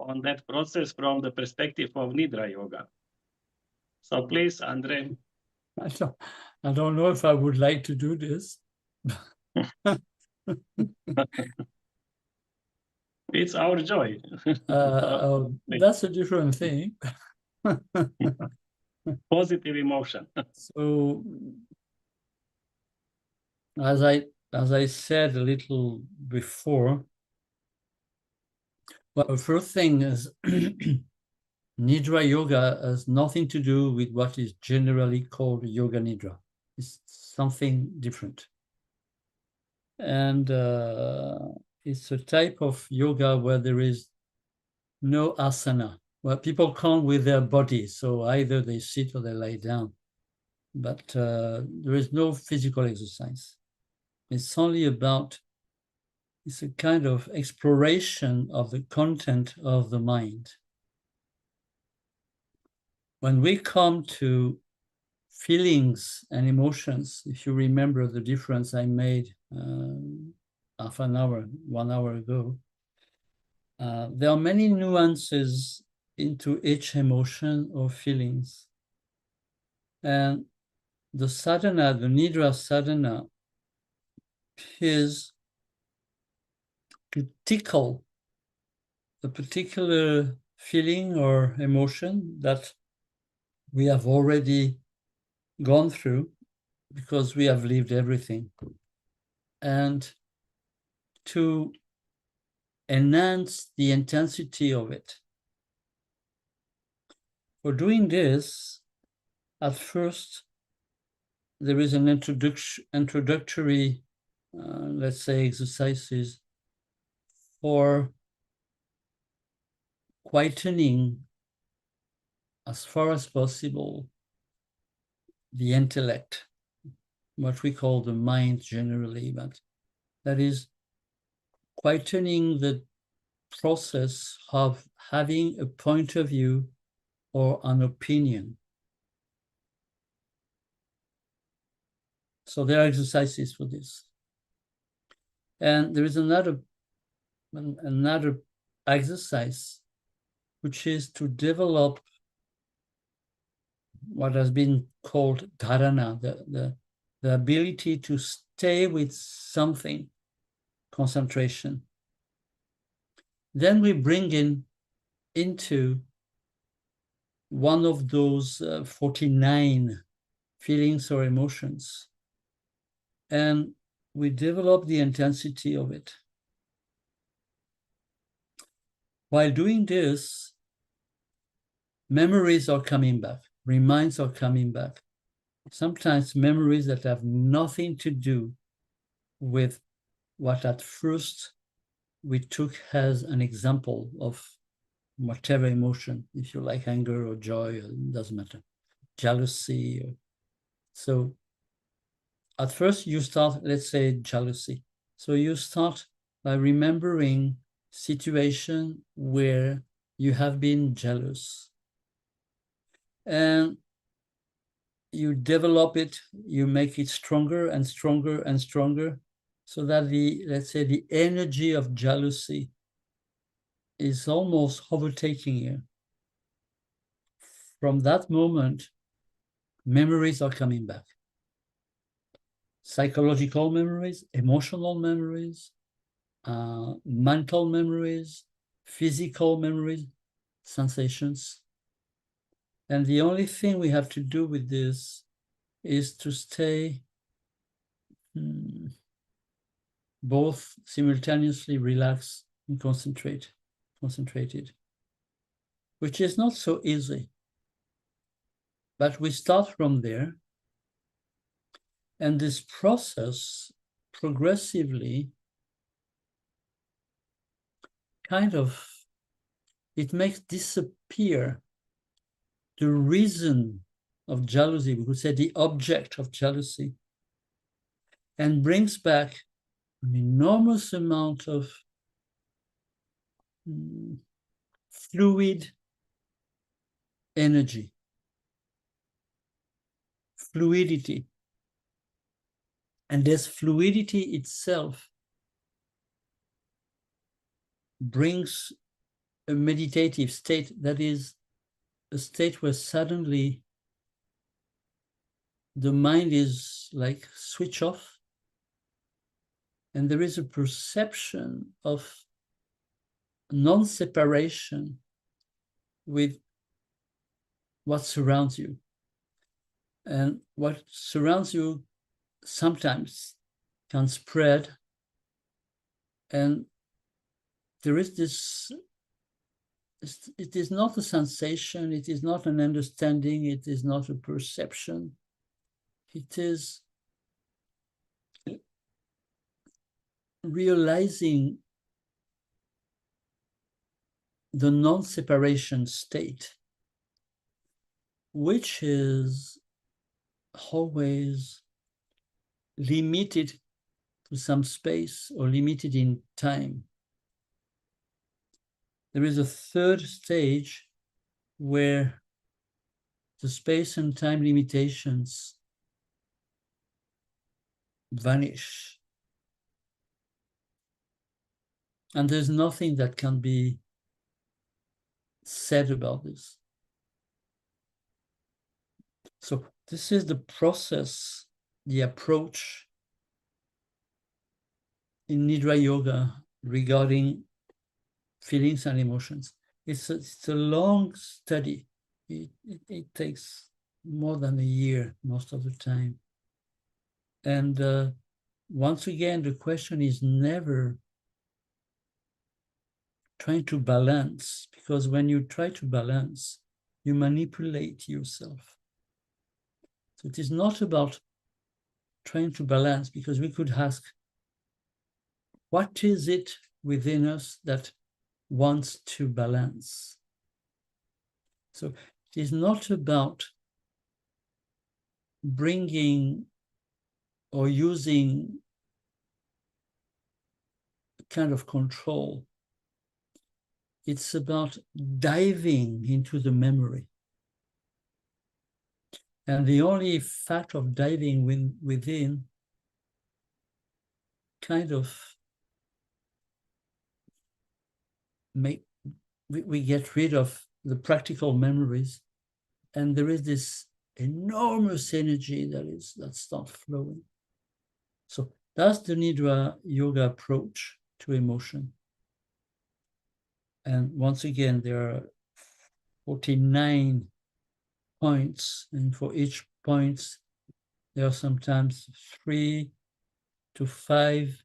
on that process from the perspective of Nidra Yoga. So please, Andrey. I don't know if I would like to do this. It's our joy. That's a different thing. Positive emotion. So, as I said a little before, well, the first thing is Nidra Yoga has nothing to do with what is generally called Yoga Nidra. It's something different. And it's a type of yoga where there is no asana, where people come with their body. So either they sit or they lie down. But there is no physical exercise. It's only about, it's a kind of exploration of the content of the mind. When we come to feelings and emotions, if you remember the difference I made half an hour, 1 hour ago, there are many nuances into each emotion or feelings. And the sadhana, the Nidra sadhana, is to tickle a particular feeling or emotion that we have already gone through because we have lived everything, and to enhance the intensity of it. For doing this, at first, there is an introductory, let's say, exercises for quietening as far as possible the intellect, what we call the mind generally, but that is quietening the process of having a point of view or an opinion. So there are exercises for this. And there is another exercise, which is to develop what has been called dharana, the ability to stay with something, concentration. Then we bring into one of those 49 feelings or emotions, and we develop the intensity of it. While doing this, memories are coming back, reminds are coming back. Sometimes memories that have nothing to do with what at first we took as an example of whatever emotion, if you like anger or joy, it doesn't matter, jealousy. So at first you start, let's say, jealousy. So you start by remembering situation where you have been jealous. And you develop it, you make it stronger and stronger and stronger, so that the, let's say, the energy of jealousy is almost overtaking you. From that moment, memories are coming back. Psychological memories, emotional memories, mental memories, physical memories, sensations. And the only thing we have to do with this is to stay both simultaneously relaxed and concentrated, which is not so easy. But we start from there, and this process progressively kind of, it makes disappear the reason of jealousy, we could say the object of jealousy, and brings back an enormous amount of fluid energy, fluidity. And this fluidity itself brings a meditative state that is a state where suddenly the mind is like switch off, and there is a perception of non-separation with what surrounds you. And what surrounds you sometimes can spread, and there is this, it is not a sensation, it is not an understanding, it is not a perception, it is realizing the non-separation state, which is always limited to some space or limited in time. There is a third stage where the space and time limitations vanish. And there's nothing that can be said about this. So this is the process, the approach in Nidra Yoga regarding feelings and emotions. It's a long study. It takes more than a year most of the time. And once again, the question is never trying to balance, because when you try to balance, you manipulate yourself. So it is not about trying to balance, because we could ask, what is it within us that wants to balance? So it is not about bringing or using a kind of control. It's about diving into the memory. And the only fact of diving within kind of we get rid of the practical memories, and there is this enormous energy that starts flowing. So that's the Nidra Yoga approach to emotion. And once again, there are 49 points, and for each point, there are sometimes 3 to 5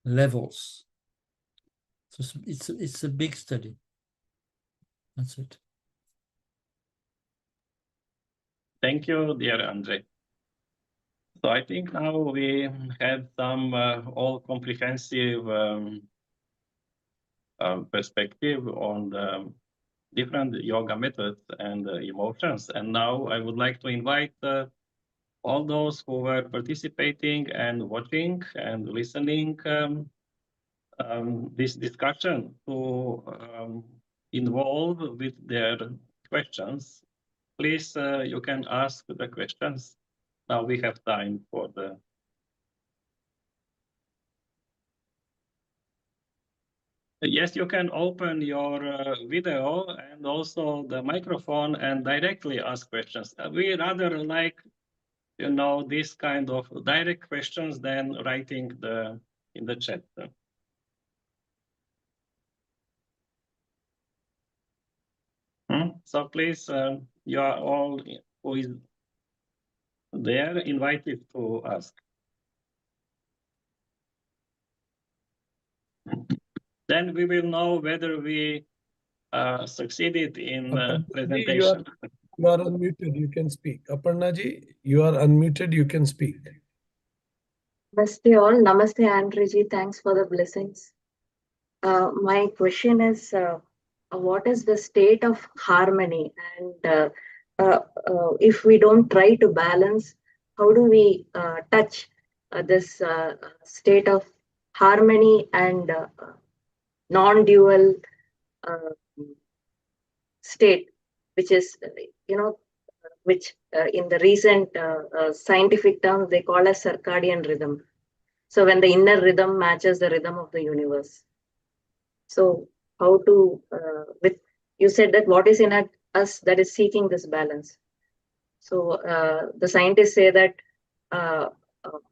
levels. So it's a big study. That's it. Thank you, dear Andrey. So I think now we have some all-comprehensive perspective on the different yoga methods and emotions. And now I would like to invite all those who were participating and watching and listening this discussion to involve with their questions. Please, you can ask the questions. Now we have time for the... Yes, you can open your video and also the microphone and directly ask questions. We rather like, you know, this kind of direct questions than writing in the chat. So please, you are all who is there invited to ask. Then we will know whether we succeeded in presentation. You are unmuted, you can speak. Aparna ji, you are unmuted, you can speak. Namaste all. Namaste Andrey ji. Thanks for the blessings. My question is, what is the state of harmony? And if we don't try to balance, how do we touch this state of harmony and non-dual state, which is, which in the recent scientific terms they call as circadian rhythm. So when the inner rhythm matches the rhythm of the universe. So how to, you said that what is in us that is seeking this balance. So the scientists say that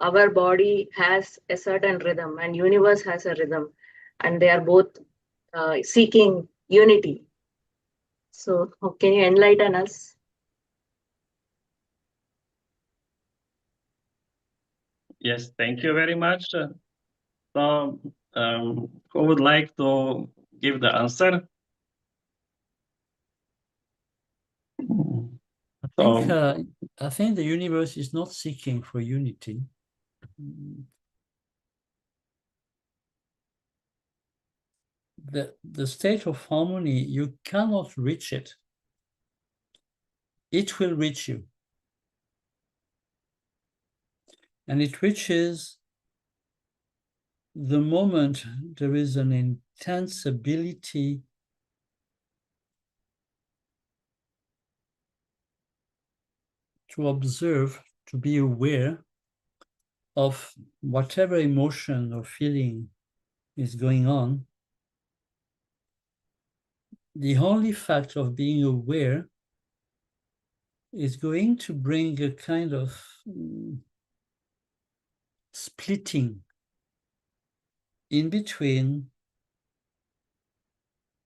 our body has a certain rhythm and universe has a rhythm, and they are both seeking unity. So can you enlighten us? Yes, thank you very much. So, who would like to give the answer? I think the universe is not seeking for unity. The state of harmony, you cannot reach it. It will reach you. And it reaches the moment there is an intense ability to observe, to be aware of whatever emotion or feeling is going on. The only fact of being aware is going to bring a kind of splitting in between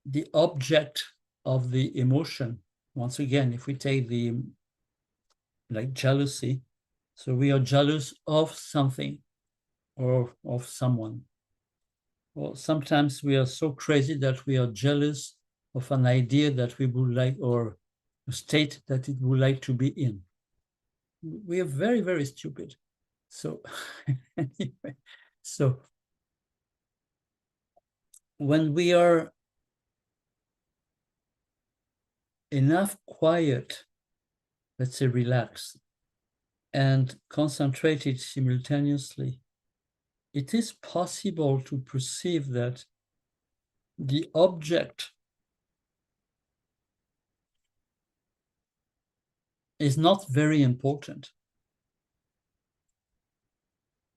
the object of the emotion. Once again, if we take the, like jealousy, so we are jealous of something or of someone. Or sometimes we are so crazy that we are jealous of an idea that we would like, or a state that it would like to be in. We are very, very stupid. So anyway, so when we are enough quiet, let's say relaxed, and concentrated simultaneously, it is possible to perceive that the object is not very important.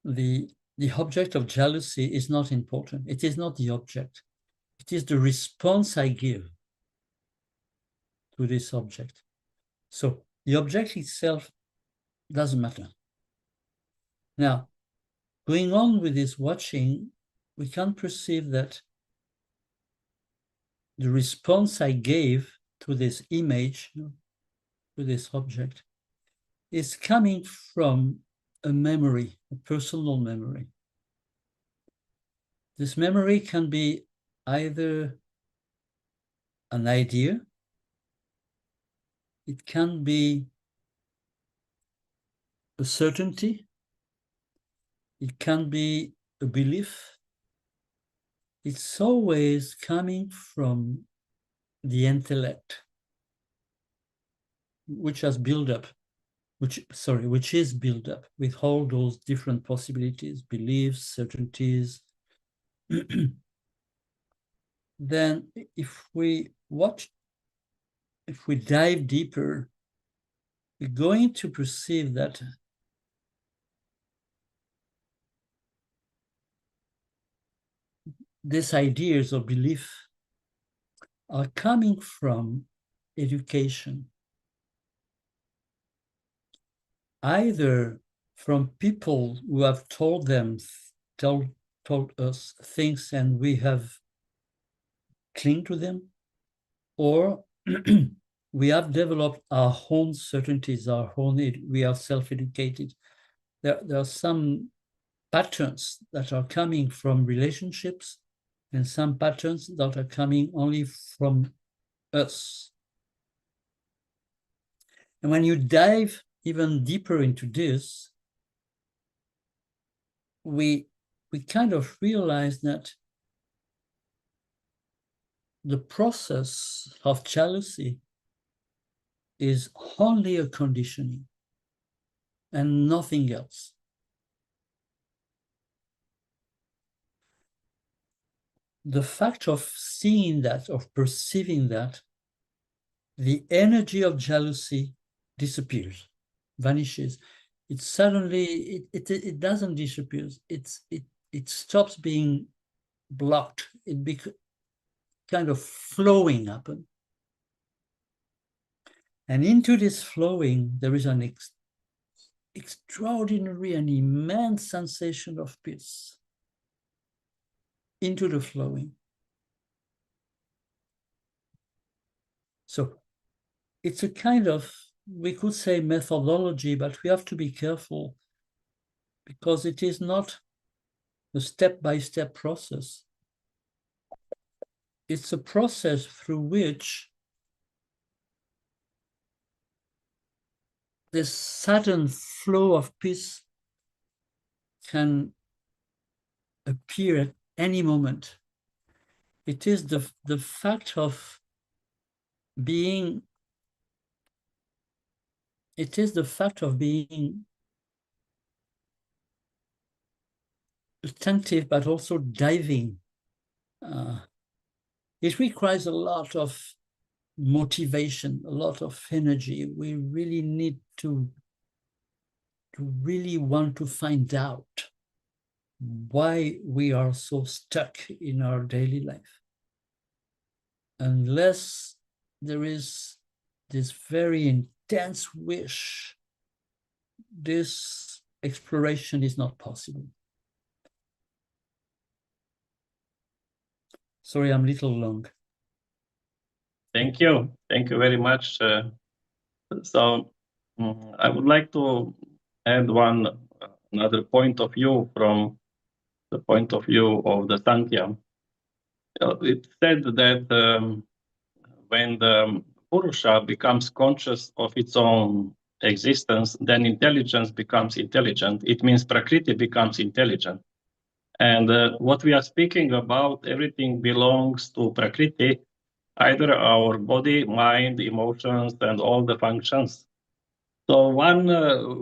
The object of jealousy is not important. It is not the object. It is the response I give to this object. So the object itself doesn't matter. Now, going on with this watching, we can perceive that the response I gave to this image, to this object, is coming from a memory, a personal memory. This memory can be either an idea, it can be a certainty, it can be a belief. It's always coming from the intellect, which has built up, which is built up with all those different possibilities, beliefs, certainties. Then if we dive deeper, we're going to perceive that these ideas or beliefs are coming from education, either from people who have told us things and we have clinged to them, or we have developed our own certainties, we are self-educated. There are some patterns that are coming from relationships and some patterns that are coming only from us. And when you dive even deeper into this, we kind of realize that the process of jealousy is only a conditioning and nothing else. The fact of seeing that, of perceiving that, the energy of jealousy disappears, vanishes. It suddenly, it doesn't disappear. It stops being blocked. It kind of flowing happen. And into this flowing, there is an extraordinary and immense sensation of peace. Into the flowing. So it's a kind of, we could say methodology, but we have to be careful because it is not a step-by-step process. It's a process through which this sudden flow of peace can appear at any moment. It is the fact of being, it is the fact of being attentive, but also diving. It requires a lot of motivation, a lot of energy. We really need to really want to find out why we are so stuck in our daily life. Unless there is this very intense wish, this exploration is not possible. Sorry, I'm a little long. Thank you. Thank you very much. So I would like to add another point of view from the point of view of the Sankhya. It said that when the Purusha becomes conscious of its own existence, then intelligence becomes intelligent. It means Prakriti becomes intelligent. And what we are speaking about, everything belongs to Prakriti, either our body, mind, emotions, and all the functions. So one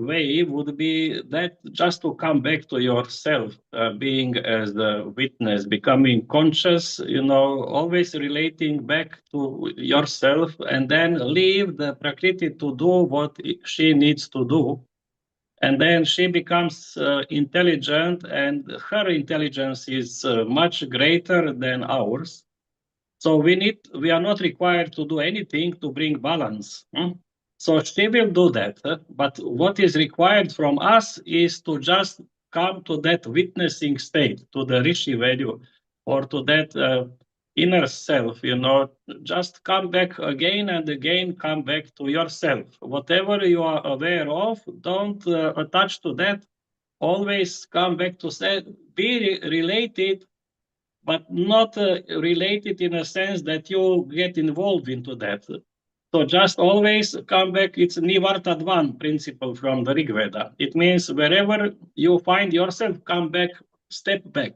way would be that just to come back to yourself, being as a witness, becoming conscious, always relating back to yourself, and then leave the Prakriti to do what she needs to do. And then she becomes intelligent, and her intelligence is much greater than ours. So we are not required to do anything to bring balance. So she will do that. But what is required from us is to just come to that witnessing state, to the Rishi value, or to that inner self, just come back again and again, come back to yourself. Whatever you are aware of, don't attach to that. Always come back to say, be related, but not related in a sense that you get involved into that. So just always come back. It's Nivartadvan principle from the Rig Veda. It means wherever you find yourself, come back, step back,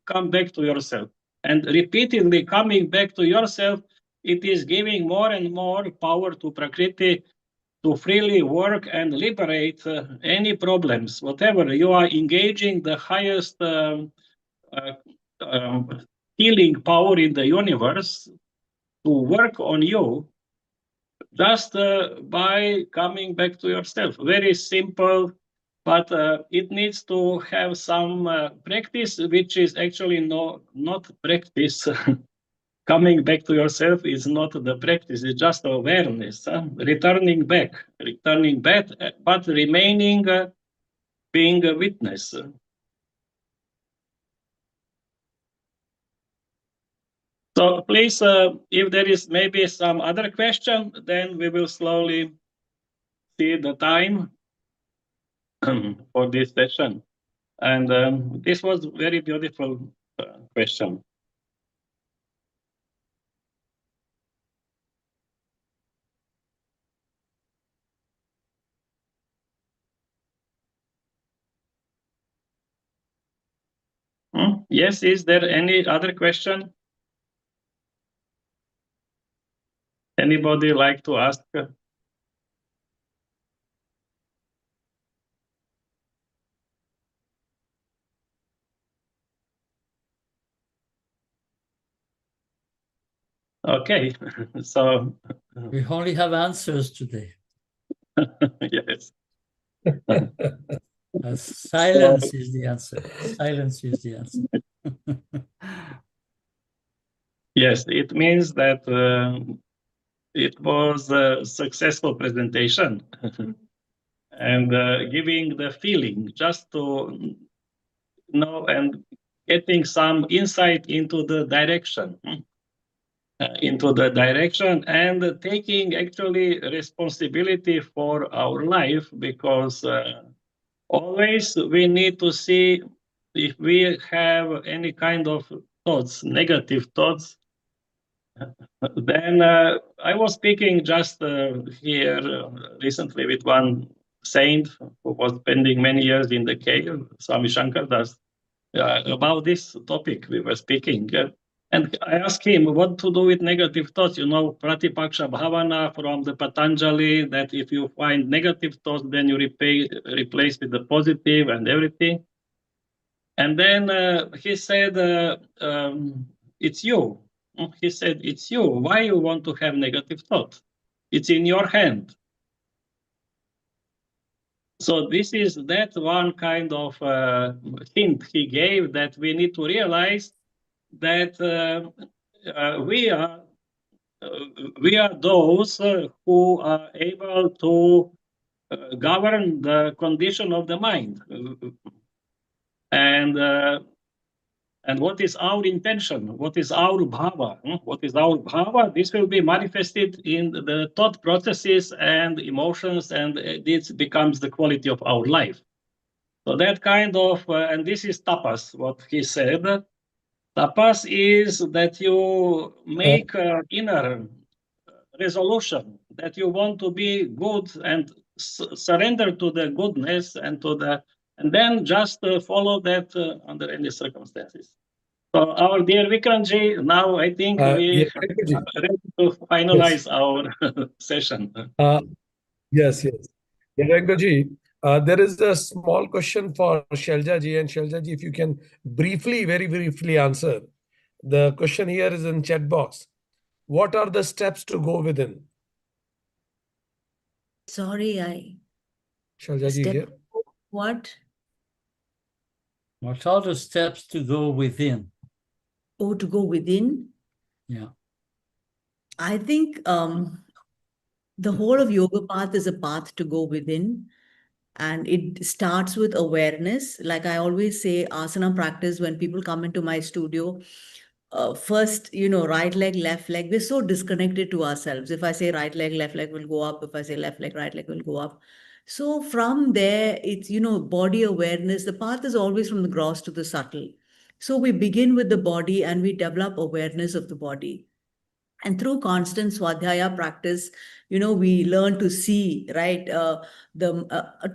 come back to yourself. And repeatedly coming back to yourself, it is giving more and more power to Prakriti to freely work and liberate any problems. Whatever you are engaging, the highest healing power in the universe to work on you just by coming back to yourself. Very simple, but it needs to have some practice, which is actually not practice. Coming back to yourself is not the practice, it's just awareness, returning back, but remaining being a witness. So please, if there is maybe some other question, then we will slowly see the time for this session. And this was very beautiful question. Yes, is there any other question? Anybody like to ask? Okay, so we only have answers today. Yes. Silence is the answer. Silence is the answer. Yes, it means that it was a successful presentation. And giving the feeling just to know and getting some insight into the direction. And taking actually responsibility for our life, because always we need to see if we have any kind of thoughts, negative thoughts. Then I was speaking just here recently with one saint who was spending many years in the cave, Swami Shankardas, about this topic we were speaking. And I asked him what to do with negative thoughts. You know, Pratipaksha Bhavana from the Patanjali, that if you find negative thoughts, then you replace with the positive and everything. And then he said, it's you. He said, it's you. Why you want to have negative thoughts? It's in your hand. So this is that one kind of hint he gave, that we need to realize that we are those who are able to govern the condition of the mind. And what is our intention? What is our bhava? What is our bhava? This will be manifested in the thought processes and emotions, and this becomes the quality of our life. So that kind of, and this is tapas, what he said. Tapas is that you make an inner resolution that you want to be good and surrender to the goodness and to the, and then just follow that under any circumstances. So our dear Vikramji, now I think we are ready to finalize our session. Yes. Jadranko-ji, there is a small question for Shailaja-ji, and Shailaja-ji, if you can briefly, very briefly answer. The question here is in chat box. What are the steps to go within? Sorry, Shailaja-ji here. What? What are the steps to go within? Oh, to go within? Yeah. I think the whole of yoga path is a path to go within. And it starts with awareness. Like I always say, asana practice, when people come into my studio, first, right leg, left leg, we're so disconnected to ourselves. If I say right leg, left leg will go up. If I say left leg, right leg will go up. So from there, it's, body awareness. The path is always from the gross to the subtle. So we begin with the body and we develop awareness of the body. And through constant swadhyaya practice, we learn to see, right? To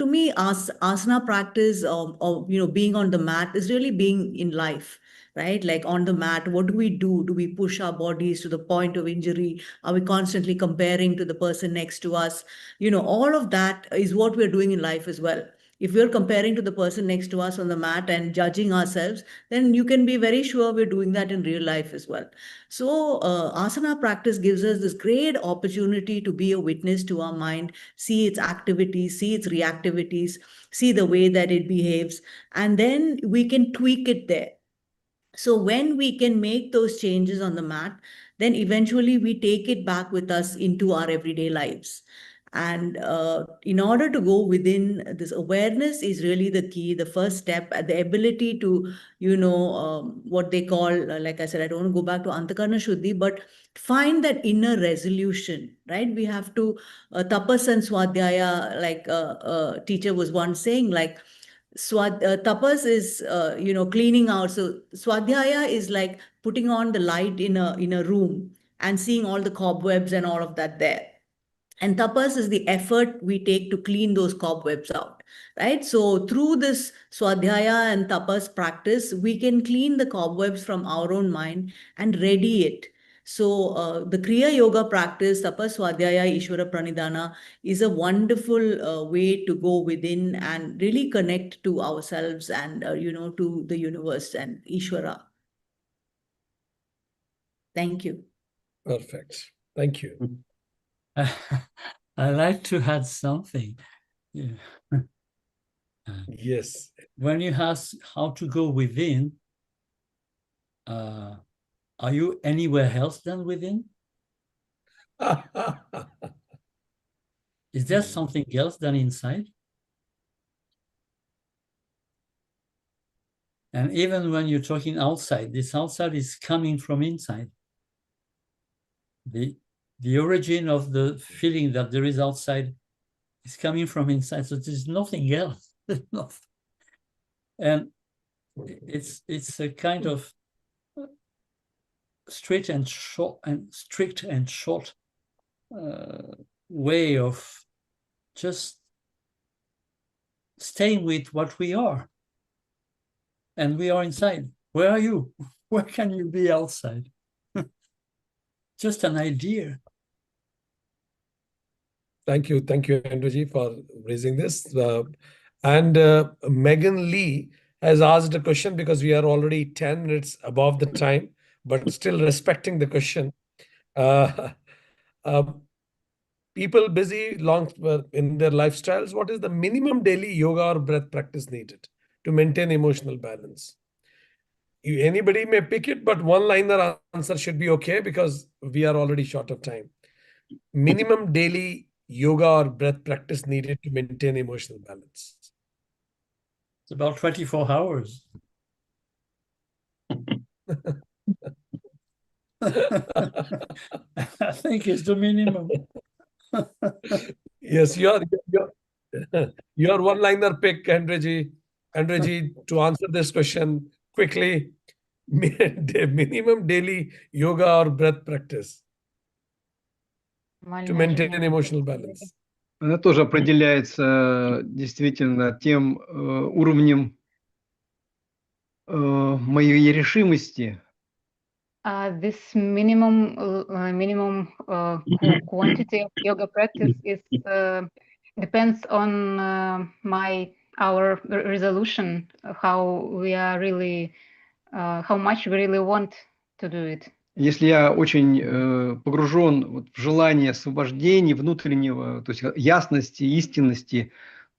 me, asana practice of being on the mat is really being in life, right? Like on the mat, what do we do? Do we push our bodies to the point of injury? Are we constantly comparing to the person next to us? All of that is what we're doing in life as well. If we're comparing to the person next to us on the mat and judging ourselves, then you can be very sure we're doing that in real life as well. So asana practice gives us this great opportunity to be a witness to our mind, see its activities, see its reactivities, see the way that it behaves, and then we can tweak it there. So when we can make those changes on the mat, then eventually we take it back with us into our everyday lives. And in order to go within, this awareness is really the key, the first step, the ability to, what they call, like I said, I don't want to go back to Antakarna Shuddhi, but find that inner resolution, right? We have to, tapas and swadhyaya, like a teacher was once saying, like, tapas is, cleaning out. So swadhyaya is like putting on the light in a room and seeing all the cobwebs and all of that there. And tapas is the effort we take to clean those cobwebs out, right? So through this swadhyaya and tapas practice, we can clean the cobwebs from our own mind and ready it. So the Kriya Yoga practice, tapas, swadhyaya, Ishvara Pranidhana, is a wonderful way to go within and really connect to ourselves and, to the universe and Ishvara. Thank you. Perfect. Thank you. I like to add something. Yeah. Yes. When you ask how to go within, are you anywhere else than within? Is there something else than inside? And even when you're talking outside, this outside is coming from inside. The origin of the feeling that there is outside is coming from inside. So there's nothing else. And it's a kind of strict and short way of just staying with what we are. And we are inside. Where are you? Where can you be outside? Just an idea. Thank you, Andrey, for raising this. And Megan Lee has asked a question because we are already 10 minutes above the time, but still respecting the question. People busy long in their lifestyles, what is the minimum daily yoga or breath practice needed to maintain emotional balance? Anybody may pick it, but one-liner answer should be okay because we are already short of time. Minimum daily yoga or breath practice needed to maintain emotional balance. It's about 24 hours. I think it's the minimum. Yes, your one-liner pick, Andrey, to answer this question quickly. Minimum daily yoga or breath practice to maintain emotional balance. Она тоже определяется действительно тем уровнем моей решимости. This minimum quantity of yoga practice is depends on our resolution, how we are really, how much we really want to do it. Если я очень погружен вот в желание освобождения внутреннего, то есть ясности, истинности,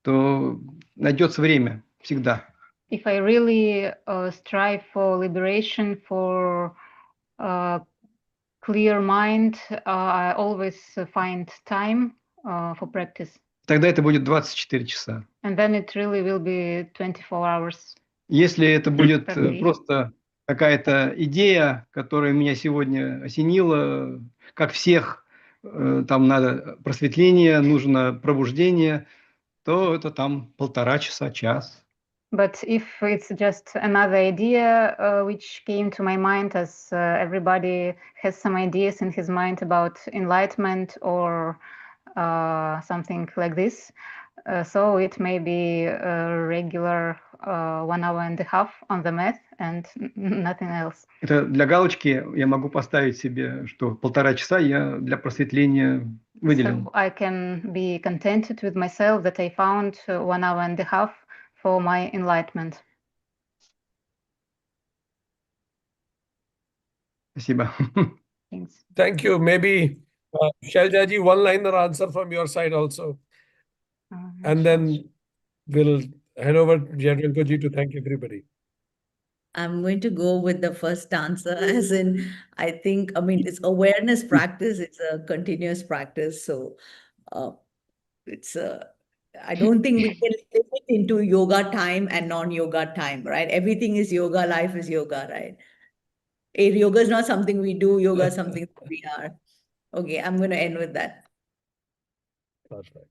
то найдется время всегда. If I really strive for liberation, for clear mind, I always find time for practice. Тогда это будет 24 часа. And then it really will be 24 hours. Если это будет просто какая-то идея, которая меня сегодня осенила, как всех, там надо просветление, нужно пробуждение, то это там 1,5 часа, час. But if it's just another idea which came to my mind, as everybody has some ideas in his mind about enlightenment or something like this, so it may be a regular 1.5 hours on the mat and nothing else. Это для галочки я могу поставить себе, что 1,5 часа я для просветления выделил. So I can be contented with myself that I found 1.5 hours for my enlightenment. Спасибо. Thanks. Thank you. Maybe Shailaja, one-liner answer from your side also. And then we'll head over Jadranko ji to thank everybody. I'm going to go with the first answer, as in, I think, I mean, it's awareness practice. It's a continuous practice. So it's I don't think we can limit it into yoga time and non-yoga time, right? Everything is yoga, life is yoga, right? Yoga is not something we do, yoga is something that we are. Okay, I'm going to end with that. Perfect.